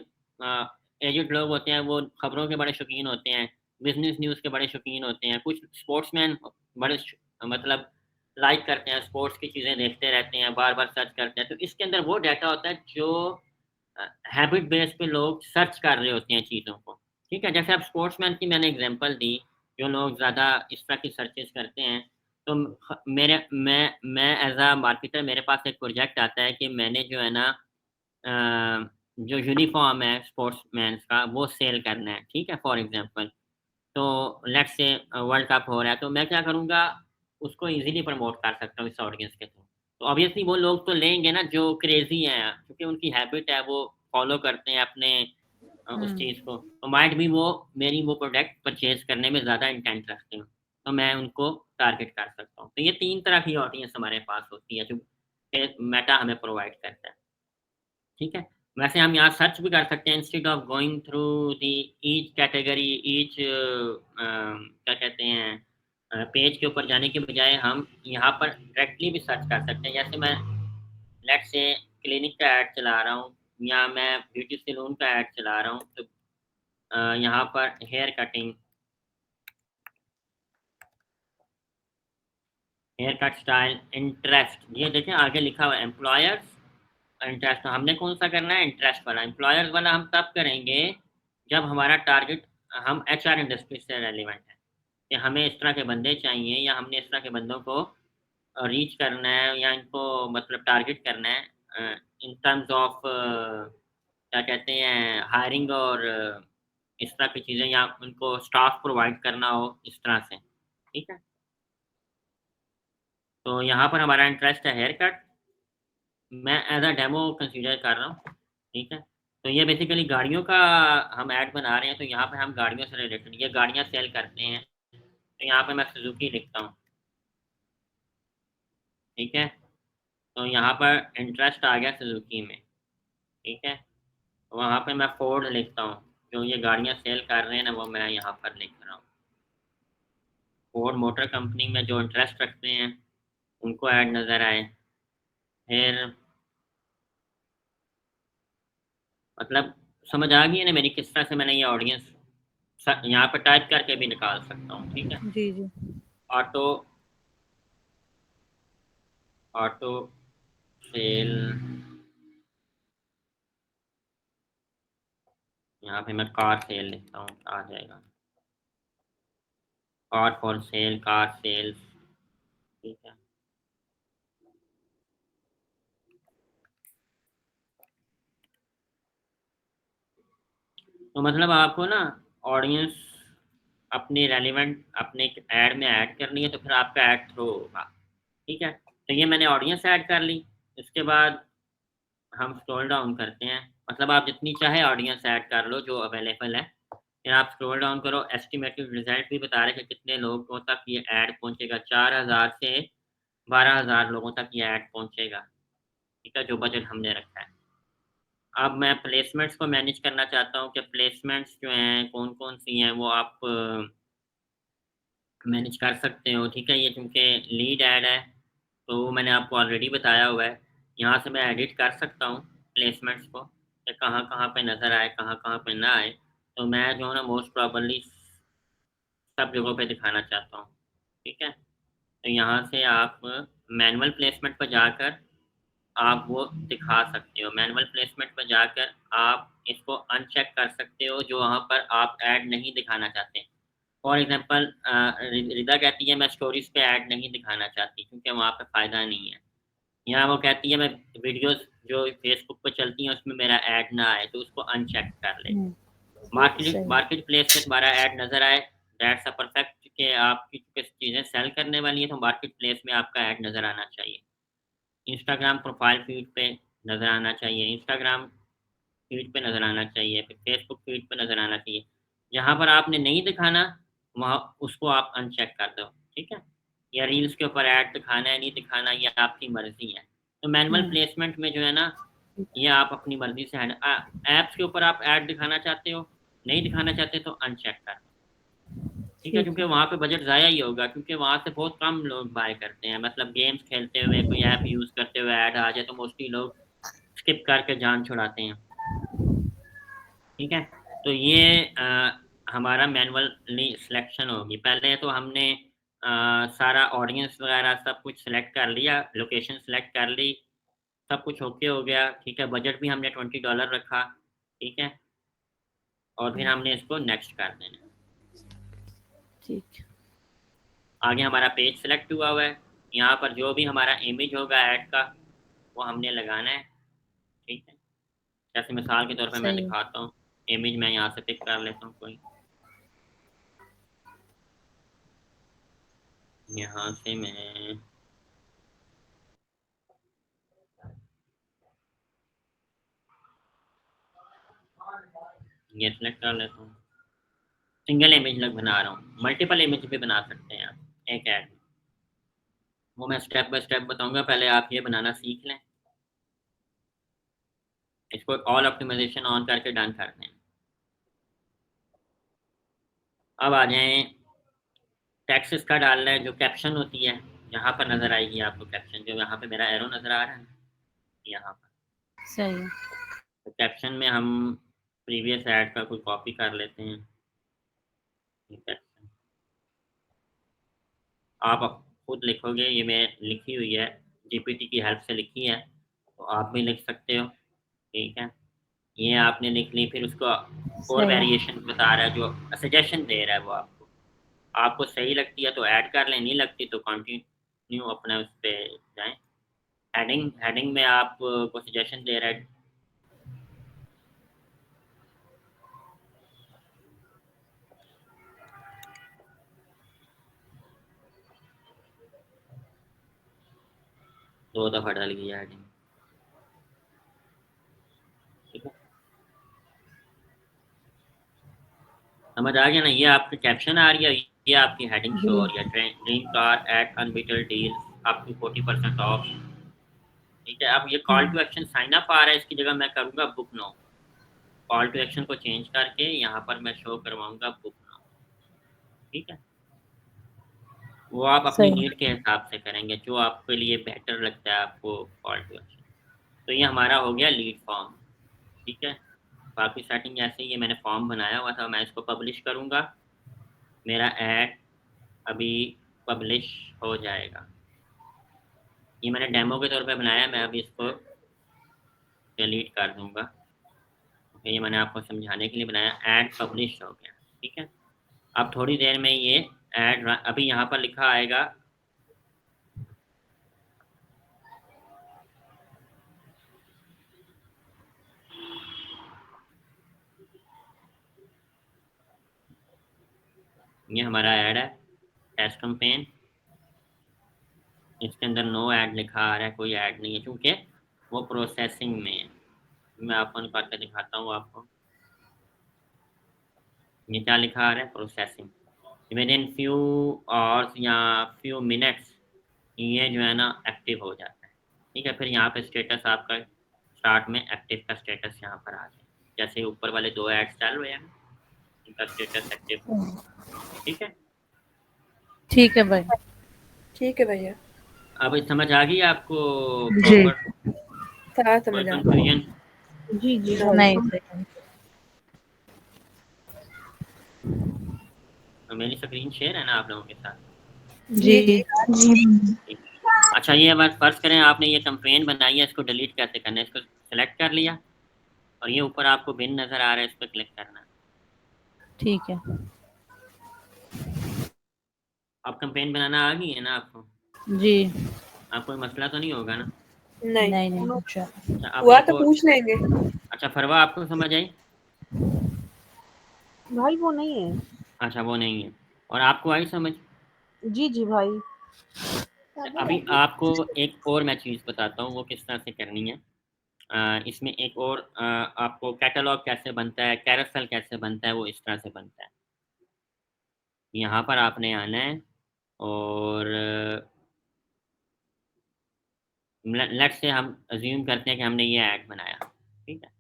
एजेड लोग होते हैं, वो खबरों के बड़े शौकीन होते हैं, बिज़नेस न्यूज़ के बड़े शौकीन होते हैं, कुछ स्पोर्ट्समैन बड़े मतलब लाइक करते हैं, स्पोर्ट्स की चीज़ें देखते रहते हैं, बार-बार सर्च करते हैं। तो इसके अंदर वो डाटा होता है जो हैबिट बेस पे लोग सर्च कर रहे होते हैं चीज़ों को, ठीक है? जैसे अब स्पोर्ट्समैन की मैंने एग्ज़ाम्पल दी, जो लोग ज़्यादा इस तरह की सर्चेज़ करते हैं, तो मैं एज़ अ मार्केटर मेरे पास एक प्रोजेक्ट आता है कि मैंने जो है ना जो यूनिफ़ॉर्म है स्पोर्ट्समैन्स का वो सेल करना है, ठीक है? फॉर एग्ज़ाम्पल तो लेट्स से वर्ल्ड कप हो रहा है, तो मैं क्या करूँगा, उसको ईज़िली प्रमोट कर सकता हूँ इस ऑडियंस के थ्रू। तो ऑब्वियसली वो लोग तो लेंगे ना जो क्रेज़ी हैं, क्योंकि उनकी हैबिट है, वो फ़ॉलो करते हैं अपने उस हुँ। चीज़ को। तो माइट बी वो मेरी वो प्रोडक्ट परचेज़ करने में ज़्यादा इंटेंट रखते हो, तो मैं उनको टारगेट कर सकता हूँ। तो ये 3 तरह की ऑडियंस हमारे पास होती है, जो मेटा हमें प्रोवाइड करता है। ठीक है? वैसे हम यहाँ सर्च भी कर सकते हैं instead of going through the each category क्या कहते हैं पेज के ऊपर जाने के बजाय हम यहाँ पर डायरेक्टली भी सर्च कर सकते हैं। जैसे मैं लेट्स से क्लिनिक का ऐड चला रहा हूँ या मैं ब्यूटी सैलून का ऐड चला रहा हूँ, तो यहाँ पर हेयर कट स्टाइल, इंटरेस्ट, ये देखें आगे लिखा हुआ है एम्प्लॉयर्स इंटरेस्ट। तो हमने कौन सा करना है? इंटरेस्ट वाला। एम्प्लॉयर्स वाला हम तब करेंगे जब हमारा टारगेट हम एचआर इंडस्ट्री से रेलिवेंट है, कि हमें इस तरह के बंदे चाहिए या हमने इस तरह के बंदों को रीच करना है या इनको मतलब टारगेट करना है इन टर्म्स ऑफ क्या कहते हैं हायरिंग और इस तरह की चीज़ें, या उनको स्टाफ प्रोवाइड करना हो इस तरह से, ठीक है? तो यहाँ पर हमारा इंटरेस्ट है हेयर कट, मैं एज़ अ डेमो कंसीडर कर रहा हूँ, ठीक है? तो ये बेसिकली गाड़ियों का हम ऐड बना रहे हैं, तो यहाँ पे हम गाड़ियों से रिलेटेड ये गाड़ियाँ सेल करते हैं, तो यहाँ पे मैं सुज़ुकी लिखता हूँ, ठीक है? तो यहाँ पर इंटरेस्ट आ गया सुज़ुकी में, ठीक है? वहाँ पे मैं फोर्ड लिखता हूँ, जो ये गाड़ियाँ सेल कर रहे हैं ना, वो मैं यहाँ पर लिख रहा हूँ। फोर्ड मोटर कंपनी में जो इंटरेस्ट रखते हैं, उनको ऐड नज़र आए। फिर मतलब समझ आ गई है ना मेरी किस तरह से मैंने ये ऑडियंस यहाँ पे टाइप करके भी निकाल सकता हूँ, ठीक है? जी, जी। ऑटो ऑटो सेल, यहाँ पे मैं कार सेल लिखता हूँ, आ जाएगा। Car for sale, car sales, ठीक है? तो मतलब आपको ना ऑडियंस अपनी रेलेवेंट अपने ऐड में ऐड करनी है, तो फिर आपका ऐड थ्रो होगा, ठीक है? तो ये मैंने ऑडियंस ऐड कर ली, इसके बाद हम स्क्रॉल डाउन करते हैं, मतलब आप जितनी चाहे ऑडियंस ऐड कर लो जो अवेलेबल है। फिर आप स्क्रॉल डाउन करो, एस्टिमेटेड रिजल्ट भी बता रहे हैं कि कितने लोगों तक ये ऐड पहुंचेगा, 4000 से 12000 लोगों तक ये ऐड पहुंचेगा, ठीक है? जो बजट हमने रखा है। अब मैं प्लेसमेंट्स को मैनेज करना चाहता हूँ कि प्लेसमेंट्स जो हैं कौन-कौन सी हैं वो आप मैनेज कर सकते हो, ठीक है? ये चूँकि लीड ऐड है, तो वो मैंने आपको ऑलरेडी बताया हुआ है। यहाँ से मैं एडिट कर सकता हूँ प्लेसमेंट्स को, कि कहाँ-कहाँ पे नज़र आए, कहाँ-कहाँ पे ना आए। तो मैं जो है ना मोस्ट प्रोबेबली सब जगहों पे दिखाना चाहता हूँ, ठीक है? तो यहाँ से आप मैनुअल प्लेसमेंट पर जाकर आप वो दिखा सकते हो। मैनुअल प्लेसमेंट पर जाकर आप इसको अनचेक कर सकते हो, जो वहाँ पर आप ऐड नहीं दिखाना चाहते। फॉर एग्जांपल रिदा कहती है मैं स्टोरीज पे ऐड नहीं दिखाना चाहती क्योंकि वहाँ पे फ़ायदा नहीं है। या वो कहती है मैं वीडियोस जो फेसबुक पे चलती हैं उसमें मेरा ऐड ना आए, तो उसको अनचेक कर ले। मार्केट सही। मार्केट प्लेस में तुम्हारा ऐड नज़र आए, दैट्स अ परफेक्ट कि आपकी कुछ चीज़ें सेल करने वाली हैं तो मार्केट प्लेस में आपका ऐड नज़र आना चाहिए। इंस्टाग्राम प्रोफाइल फीड पे नज़र आना चाहिए, इंस्टाग्राम फीड पे नज़र आना चाहिए, फिर फेसबुक फीड पे नज़र आना चाहिए। जहाँ पर आपने नहीं दिखाना, वहाँ उसको आप अनचेक कर दो, ठीक है? या रील्स के ऊपर ऐड दिखाना है, नहीं दिखाना, ये आपकी मर्ज़ी है। तो मैनुअल प्लेसमेंट में जो है ना, ये आप अपनी मर्ज़ी से ऐप्स के ऊपर आप ऐड दिखाना चाहते हो, नहीं दिखाना चाहते तो अनचेक कर दो, ठीक है? क्योंकि वहाँ पे बजट ज़ाया ही होगा क्योंकि वहाँ से बहुत कम लोग बाय करते हैं। मतलब गेम्स खेलते हुए, कोई ऐप यूज़ करते हुए ऐड आ जाए तो मोस्टली लोग स्किप करके जान छुड़ाते हैं। ठीक है? तो ये हमारा मैनुअली सिलेक्शन होगी। पहले तो हमने सारा ऑडियंस वगैरह सब कुछ सिलेक्ट कर लिया, लोकेशन सिलेक्ट कर ली, सब कुछ ओके हो गया, ठीक है? बजट भी हमने $20 रखा, ठीक है? और फिर हमने इसको नेक्स्ट कर देना है। ठीक। आगे हमारा पेज सिलेक्ट हुआ है, यहाँ पर जो भी हमारा इमेज होगा ऐड का, वो हमने लगाना है, ठीक है? जैसे मिसाल के तौर पे मैं सही है। दिखाता हूँ, इमेज मैं यहाँ से पिक कर लेता हूँ कोई। यहाँ से मैं ये सिलेक्ट कर लेता हूँ। सिंगल इमेज लग बना रहा हूँ, मल्टीपल इमेज भी बना सकते हैं आप एक ऐड में। वो मैं स्टेप बाय स्टेप बताऊंगा, पहले आप ये बनाना सीख लें। इसको ऑल ऑप्टिमाइजेशन ऑन करके डन कर दें। अब आ जाएं, टेक्स्ट इसका डालना है, जो कैप्शन होती है यहाँ पर नज़र आएगी आपको कैप्शन, जो यहाँ पे मेरा एरो नज़र आ रहा है यहाँ पर। सही है। तो कैप्शन में हम प्रीवियस ऐड का कोई कॉपी कर लेते हैं। कैप्शन आप खुद लिखोगे, ये मैं लिखी हुई है, जीपीटी की हेल्प से लिखी है, तो आप भी लिख सकते हो, ठीक है? ये आपने लिख ली, फिर उसको और सही है। वेरिएशन बता रहा है, जो सजेशन दे रहा है वो आपको। आपको सही लगती है तो ऐड कर लें, नहीं लगती तो कंटिन्यू अपने उस पर जाएं। हेडिंग हेडिंग में आपको सजेशन दे रहा है। दो दफ़ा डाल गया हेडिंग, ठीक है? समझ आ गया ना? ये आपकी कैप्शन आ रही है, ये आपकी हेडिंग शो हो जी। रही है, dream car at unbeatable deal up to 40% off, ठीक है? अब ये call to action sign up आ रहा है, इसकी जगह मैं करूँगा book now. Call to action को चेंज करके यहाँ पर मैं शो करवाऊँगा बुक नाउ, ठीक है? वो आप अपनी सही है। नीड के हिसाब से करेंगे, जो आपके लिए बेटर लगता है आपको कॉल टू एक्शन। तो ये हमारा हो गया लीड फॉर्म, ठीक है? बाकी सेटिंग ऐसे ही है, मैंने फॉर्म बनाया हुआ था, मैं इसको पब्लिश करूँगा, मेरा ऐड अभी पब्लिश हो जाएगा। ये मैंने डेमो के तौर पे बनाया, मैं अभी इसको डिलीट कर दूँगा। ये मैंने आपको समझाने के लिए बनाया। ऐड पब्लिश हो गया, ठीक है? अब थोड़ी देर में ये ऐड अभी यहाँ पर लिखा आएगा, ये हमारा ऐड है टेस्ट कैंपेन। इसके अंदर नो ऐड लिखा आ रहा है, कोई ऐड नहीं है क्योंकि वो प्रोसेसिंग में है। मैं आपको करके दिखाता हूँ आपको। ये क्या लिखा आ रहा है? Processing. With in few hours या फ्यू मिनट्स ये जो है ना एक्टिव हो जाता है, ठीक है? फिर यहाँ पे स्टेटस आपका स्टार्ट में एक्टिव का स्टेटस यहाँ पर आ जाए, जैसे ऊपर वाले दो ऐड्स चल रहे हैं इनका स्टेटस एक्टिव हो, ठीक है? ठीक है भाई। ठीक है भैया। अब समझ आ गई आपको जी। प्रॉपर? था कोई समझ आ गया। कंफ्यूजन? जी जी नहीं, नहीं। सही है। मेरी स्क्रीन शेयर है ना आप लोगों के साथ? जी। जी ठीक। अच्छा, ये बात फर्ज करें आपने ये कैंपेन बनाई है, इसको डिलीट कैसे करना है? इसको सेलेक्ट कर लिया और ये ऊपर आपको बिन नज़र आ रहा है, इस पर क्लिक करना है। ठीक है। अब कैंपेन बनाना आ गई है ना आपको? जी आपको कोई मसला तो नहीं होगा ना? नहीं, नहीं नहीं अच्छा अच्छा, अब हुआ एक तो और। पूछ लेंगे। अच्छा, फरवा आपको समझ आई? भाई वो नहीं है। अच्छा, वो नहीं है। और आपको आई समझ? जी जी भाई। अभी आपको एक और मैं चीज़ बताता हूँ वो किस तरह से करनी है। इसमें एक और आपको कैटलॉग कैसे बनता है, कैरोसेल कैसे बनता है, वो इस तरह से बनता है। यहाँ पर आपने आना है और लेट से हम अज्यूम करते हैं कि हमने ये ऐड बनाया, ठीक है।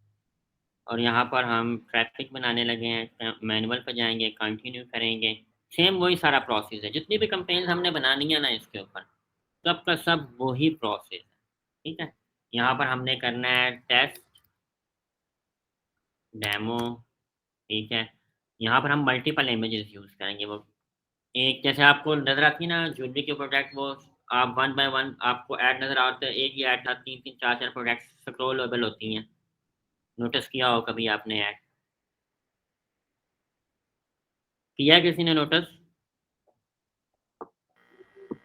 और यहाँ पर हम ट्रैफिक बनाने लगे हैं, मैनुअल पर जाएंगे, कंटिन्यू करेंगे। सेम वही सारा प्रोसेस है, जितनी भी कंपेन्स हमने बनानी है ना इसके ऊपर, सब का सब वही प्रोसेस है, ठीक है। यहाँ पर हमने करना है टेस्ट, डेमो, ठीक है। यहाँ पर हम मल्टीपल इमेजेस यूज़ करेंगे। वो एक जैसे आपको नज़र आती है ना ज्वेलरी के प्रोडक्ट, वो आप वन बाय वन आपको ऐड नज़र आते हैं, एक ही ऐड था, तीन तीन चार चार प्रोडक्ट स्क्रॉलेबल होती हैं। नोटिस किया हो कभी आपने ऐड? किया है किसी ने नोटिस?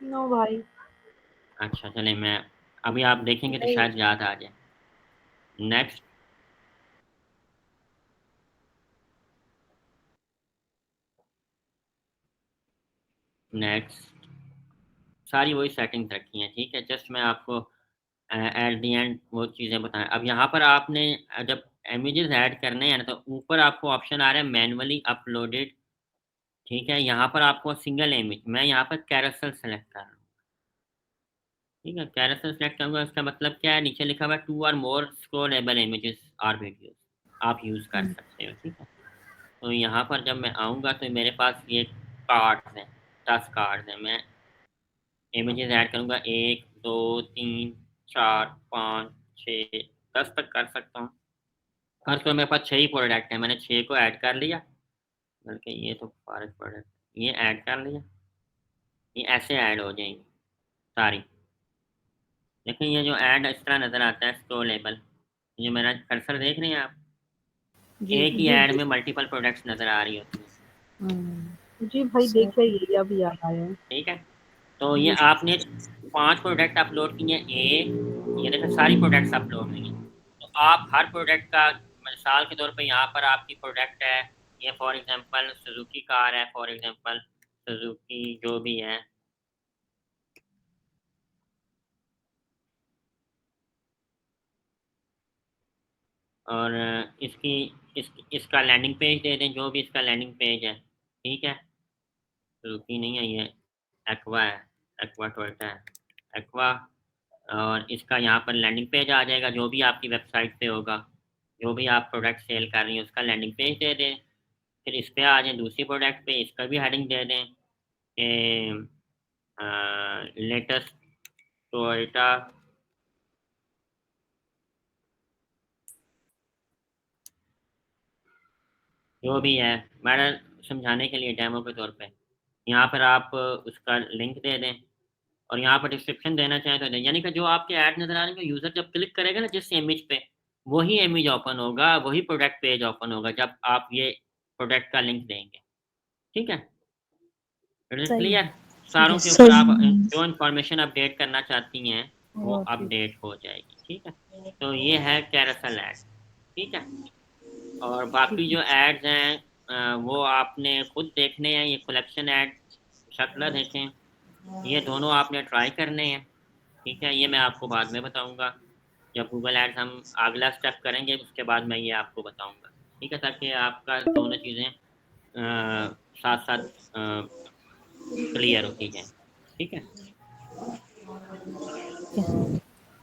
नो भाई। अच्छा चले, मैं अभी आप देखेंगे तो नहीं, शायद याद आ जाए। नेक्स्ट। नेक्स्ट। सारी वही सेटिंग्स रखी हैं, ठीक है। जस्ट मैं आपको एट द एंड वो चीज़ें बताएं। अब यहाँ पर आपने जब इमेजेस ऐड करने हैं ना, तो ऊपर आपको ऑप्शन आ रहा है मैनुअली अपलोडेड, ठीक है। यहाँ पर आपको सिंगल इमेज, मैं यहाँ पर कैरोसेल सेलेक्ट कर रहा हूँ, ठीक है। कैरोसेल सेलेक्ट करूँगा, इसका मतलब क्या है, नीचे लिखा हुआ है 2 और मोर स्क्रॉलेबल इमेजेस आर वीडियोस आप यूज़ कर सकते हो, ठीक है। तो यहाँ पर जब मैं आऊँगा तो मेरे पास ये कार्ड्स हैं, 10 कार्ड्स हैं। मैं इमेजेस ऐड करूँगा, 1 2 3 4 5 6 10 तक कर सकता हूँ। कर तो मेरे पास 6 ही प्रोडक्ट हैं, मैंने 6 को ऐड कर लिया। बल्कि ये तो फारग प्रोडक्ट, ये ऐड कर लिया, ये ऐसे ऐड हो जाएंगी सारी। लेकिन ये जो ऐड इस तरह नज़र आता है स्क्रॉलेबल, ये मेरा कर्सर देख रहे हैं आप, जी एक ही जी ऐड जी। में मल्टीपल प्रोडक्ट्स नज़र आ रही होती हैं, जी भाई सही देखिए ये अभी याद आया है। ठीक है। तो ये जी आपने 5 प्रोडक्ट अपलोड किए, ये देखो सारी प्रोडक्ट्स अपलोड हुई हैं। तो आप हर प्रोडक्ट का, मिसाल के तौर पे यहाँ पर आपकी प्रोडक्ट है, ये फॉर एग्जांपल सुजुकी कार है, फॉर एग्जांपल सुजुकी जो भी है, और इसका लैंडिंग पेज दे दें, जो भी इसका लैंडिंग पेज है, ठीक है। सुजुकी नहीं है ये, एक्वा है, एक्वा टोयोटा है, एक्वा। और इसका यहाँ पर लैंडिंग पेज आ जाएगा, जो भी आपकी वेबसाइट पे होगा, जो भी आप प्रोडक्ट सेल कर रही हैं उसका लैंडिंग पेज दे दें। फिर इस पे आ जाएं दूसरी प्रोडक्ट पे, इसका भी हेडिंग दे दें कि लेटेस्ट टोयोटा, जो भी है, मैंने समझाने के लिए डेमो के तौर पे यहाँ पर आप उसका लिंक दे दें। और यहाँ पर डिस्क्रिप्शन देना चाहें तो दें, यानी कि जो आपके ऐड नज़र आ रहे हैं, यूज़र जब क्लिक करेगा ना जिस इमेज पे, वही इमेज ओपन होगा, वही प्रोडक्ट पेज ओपन होगा जब आप ये प्रोडक्ट का लिंक देंगे, ठीक है। इट इज सही क्लियर? है सारों के यस ऊपर आप जो इंफॉर्मेशन अपडेट करना चाहती हैं वो ओके अपडेट हो जाएगी, ठीक है। तो ये है कैरोसेल ऐड, ठीक है। और बाकी जो एड्स हैं वो आपने खुद देखने हैं, ये कलेक्शन ऐड शक्ल देखें, ये दोनों आपने ट्राई करने हैं, ठीक है। ये मैं आपको बाद में बताऊंगा, जब गूगल एड्स हम अगला स्टेप करेंगे उसके बाद मैं ये आपको बताऊंगा, ठीक है, ताकि आपका दोनों चीज़ें साथ साथ क्लियर होती जाएं, ठीक है।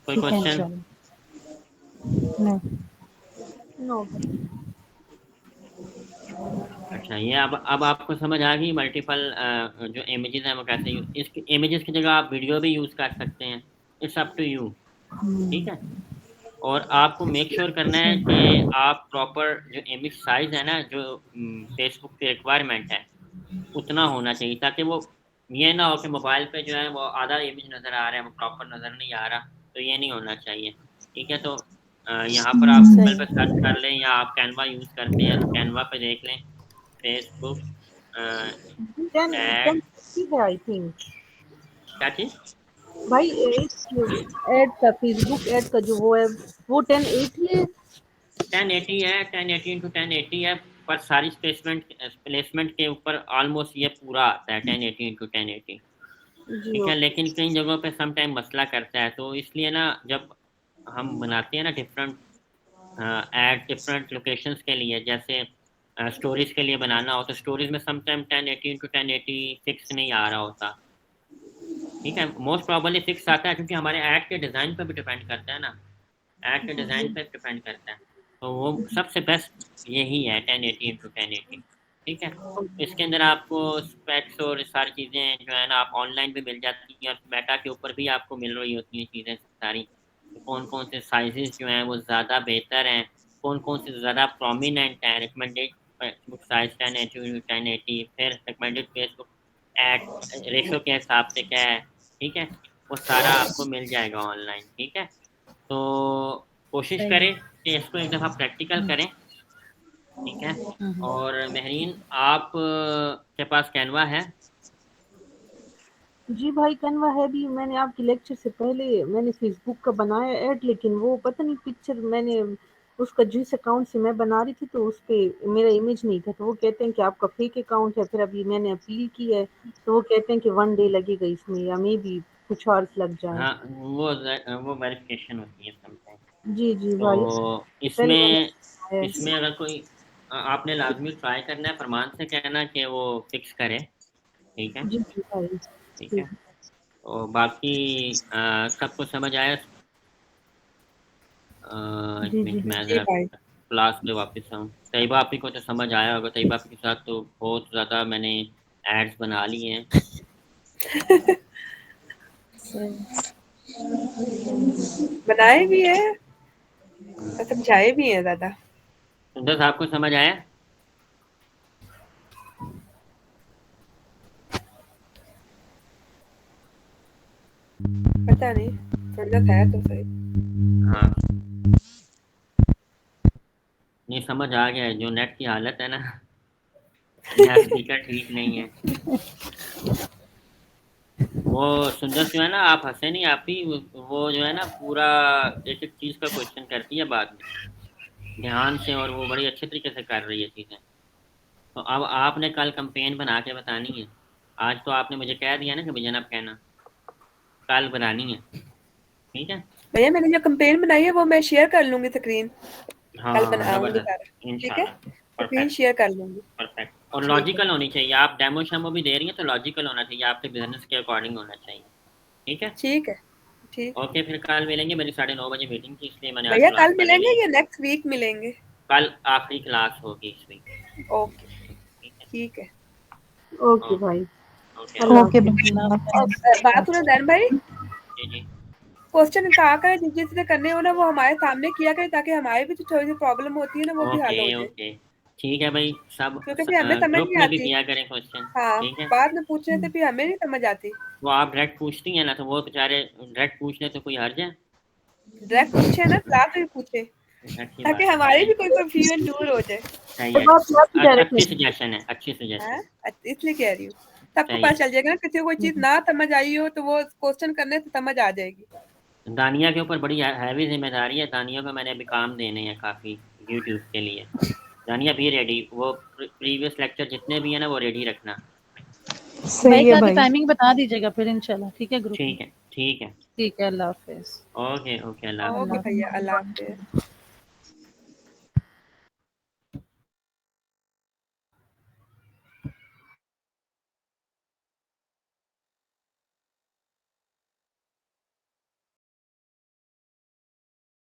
कोई ठीक है क्वेश्चन? इंशाल्लाह नहीं नो भाई। अच्छा, ये अब आपको समझ आ गई मल्टीपल जो इमेजेस हैं वो कैसे यूज, इस इमेजेस की जगह आप वीडियो भी यूज़ कर सकते हैं, इट्स अप टू यू, ठीक है। और आपको मेक श्योर करना है सही कि आप प्रॉपर जो इमेज साइज है ना, जो फेसबुक की रिक्वायरमेंट है उतना होना चाहिए, ताकि वो ये ना हो कि मोबाइल पे जो है वो आधा इमेज नज़र आ रहा है, वो प्रॉपर नज़र नहीं आ रहा, तो ये नहीं होना चाहिए, ठीक है। तो यहाँ पर आप गूगल पे सर्च सही कर लें या आप कैनवा यूज़ करते हैं तो कैनवा पे देख लें फेसबुक टेन एड टेन की है आई थिंक क्या चीज? भाई। एड का फेसबुक एड का जो वो है वो 1080 है। 1080 है, 1080 इंटू 1080 है, पर सारी प्लेसमेंट के ऊपर ऑलमोस्ट ये पूरा आता है 1080 इंटू 1080। जी ठीक है, ओके। लेकिन कई जगहों पे सम टाइम मसला करता है, तो इसलिए ना जब हम बनाते हैं ना डिफरेंट एड डिफरेंट लोकेशंस के लिए, जैसे स्टोरीज के लिए बनाना हो, तो स्टोरीज में सम टाइम 1080 इंटू 1080 फिक्स नहीं आ रहा होता। ठीक है, मोस्ट प्रॉबली फिक्स आता है, क्योंकि हमारे ऐड के डिज़ाइन पे भी डिपेंड करता है ना, ऐड के डिज़ाइन पे डिपेंड करता है। तो वो सबसे बेस्ट यही है 1080 इंटू 1080। ठीक है, इसके अंदर आपको स्पेक्स और सारी चीज़ें जो है ना आप ऑनलाइन भी मिल जाती हैं, और मेटा के ऊपर भी आपको मिल रही होती हैं चीज़ें सारी। तो कौन कौन से साइजेस जो हैं वो ज़्यादा बेहतर हैं, कौन कौन से ज़्यादा प्रोमिनेंट हैं, रिकमेंडेड फेसबुक साइज 1080 फिर रिकमेंडेड फेसबुक एड रेशो के हिसाब से क्या है। ठीक है, वो सारा आपको मिल जाएगा ऑनलाइन। ठीक है, तो कोशिश सही। करें कि इसको एक दफ़ा प्रैक्टिकल करें। ठीक है, और महरीन आप के पास कैनवा है? जी भाई कैनवा है भी। मैंने आपके लेक्चर से पहले मैंने फेसबुक का बनाया ऐड, लेकिन वो पता नहीं पिक्चर मैंने उसका जिस अकाउंट से मैं बना रही थी तो उस पे मेरा इमेज नहीं था, तो वो कहते हैं कि आपका फेक अकाउंट है। फिर अभी मैंने अपील की है तो वो कहते हैं कि 1 डे लगेगा इसमें, या मे बी कुछ आवर्स लग जाए। हाँ, वो वेरिफिकेशन होती है समटाइम। जी जी भाई, तो पहले मैंने इसमें बनाया इसमें अगर कोई आपने लाजमी ट्राई करना है, फरमान से कहना कि वो फिक्स करे। ठीक है, जी जी भाई। ठीक है। ठीक। तो बाकी सबको समझ आया? एक जी जी मिनट, मैं जी ज़रा भाई। क्लास में वापस आऊँ। तैयबा आपी को तो समझ आया होगा, तैयबा आपी के साथ तो बहुत ज़्यादा मैंने एड्स बना लिए हैं। बनाए भी है और समझाए भी हैं ज्यादा। सुंदर साहब को समझ आया? पता नहीं, थोड़ा है तो सही। हाँ, नहीं समझ आ गया है। जो नेट की हालत है ना, यहाँ स्पीकर ठीक नहीं है। वो सुंदर जो है ना, आप हंसे नहीं, आप ही वो जो है ना पूरा एक एक चीज़ का क्वेश्चन करती है बाद में ध्यान से, और वो बड़ी अच्छे तरीके से कर रही है चीज़ें। तो अब आपने कल कंपेन बना के बतानी है। आज तो आपने मुझे कह दिया ना कि भैया आप कहना, कल बनानी है। ठीक है, भैया मैंने जो कंपेन बनाई है वो मैं शेयर कर लूंगी स्क्रीन, हाँ कल हाँ हाँ, बनाऊंगी ज़बरदस्त, सारा। ठीक है, इंशाल्लाह। स्क्रीन परफेक्ट, शेयर कर लूंगी। परफेक्ट। और ठीक है, लॉजिकल होनी चाहिए। आप डेमो शेमो भी दे रही हैं तो लॉजिकल होना चाहिए, आपके बिजनेस के अकॉर्डिंग होना चाहिए। ठीक है, ठीक है, ठीक है। ओके, फिर कल मिलेंगे। मेरी 9:30 बजे मीटिंग थी, इसलिए मैंने आज भैया क्लास कल कर ली मिलेंगे नहीं। या नेक्स्ट वीक मिलेंगे? कल आखिरी क्लास होगी इस वीक। ओके, ठीक है, ठीक है। ओके ओके, भाई, ओके, अल्लाह ओके हाफिज। बिल्कुल और बात सुनो दैन भाई, जी जी, क्वेश्चन कहा करें जिस जिससे करने हो ना वो हमारे सामने किया करें, ताकि हमारी भी तो थोड़ी सी प्रॉब्लम होती है ना वो भी ओके हल हो जाए। ओके, ठीक है भाई। सब क्योंकि फिर हमें समझ ग्रुप नहीं में भी आती। किया करें क्वेश्चन। हाँ, ठीक है, बाद में पूछने से फिर हमें नहीं समझ आती। वो आप डायरेक्ट पूछती हैं ना, तो वो बेचारे डायरेक्ट पूछ ले तो कोई हर्ज है? डायरेक्ट पूछे ना, क्लास में पूछे, अच्छी ताकि बात है, हमारी सही, भी कोई कंफ्यूजन दूर हो जाए। सही तो है। बात मैं भी डायरेक्ट अच्छी नहीं। सजेशन है, अच्छी हाँ, सजेशन। इसलिए कह रही हूँ, सबको सही पता है। चल जाएगा ना, किसी को कोई चीज ना समझ आई हो तो वो क्वेश्चन करने से समझ आ जाएगी। दानिया के ऊपर बड़ी हैवी जिम्मेदारी है। दानिया को मैंने अभी काम देने हैं काफ़ी यूट्यूब के लिए। दानिया भी रेडी, वो प्रीवियस लेक्चर जितने भी है ना वो रेडी रखना। भाई सही है कल की भाई। टाइमिंग बता दीजिएगा फिर इंशाल्लाह, ठीक है ग्रुप में। ठीक है, ठीक है। ठीक है, अल्लाह हाफिज। ओके ओके, अल्लाह हाफ़िज़। अल्लाह ओके भैया, हाफिज। अल्लाह हाफिज।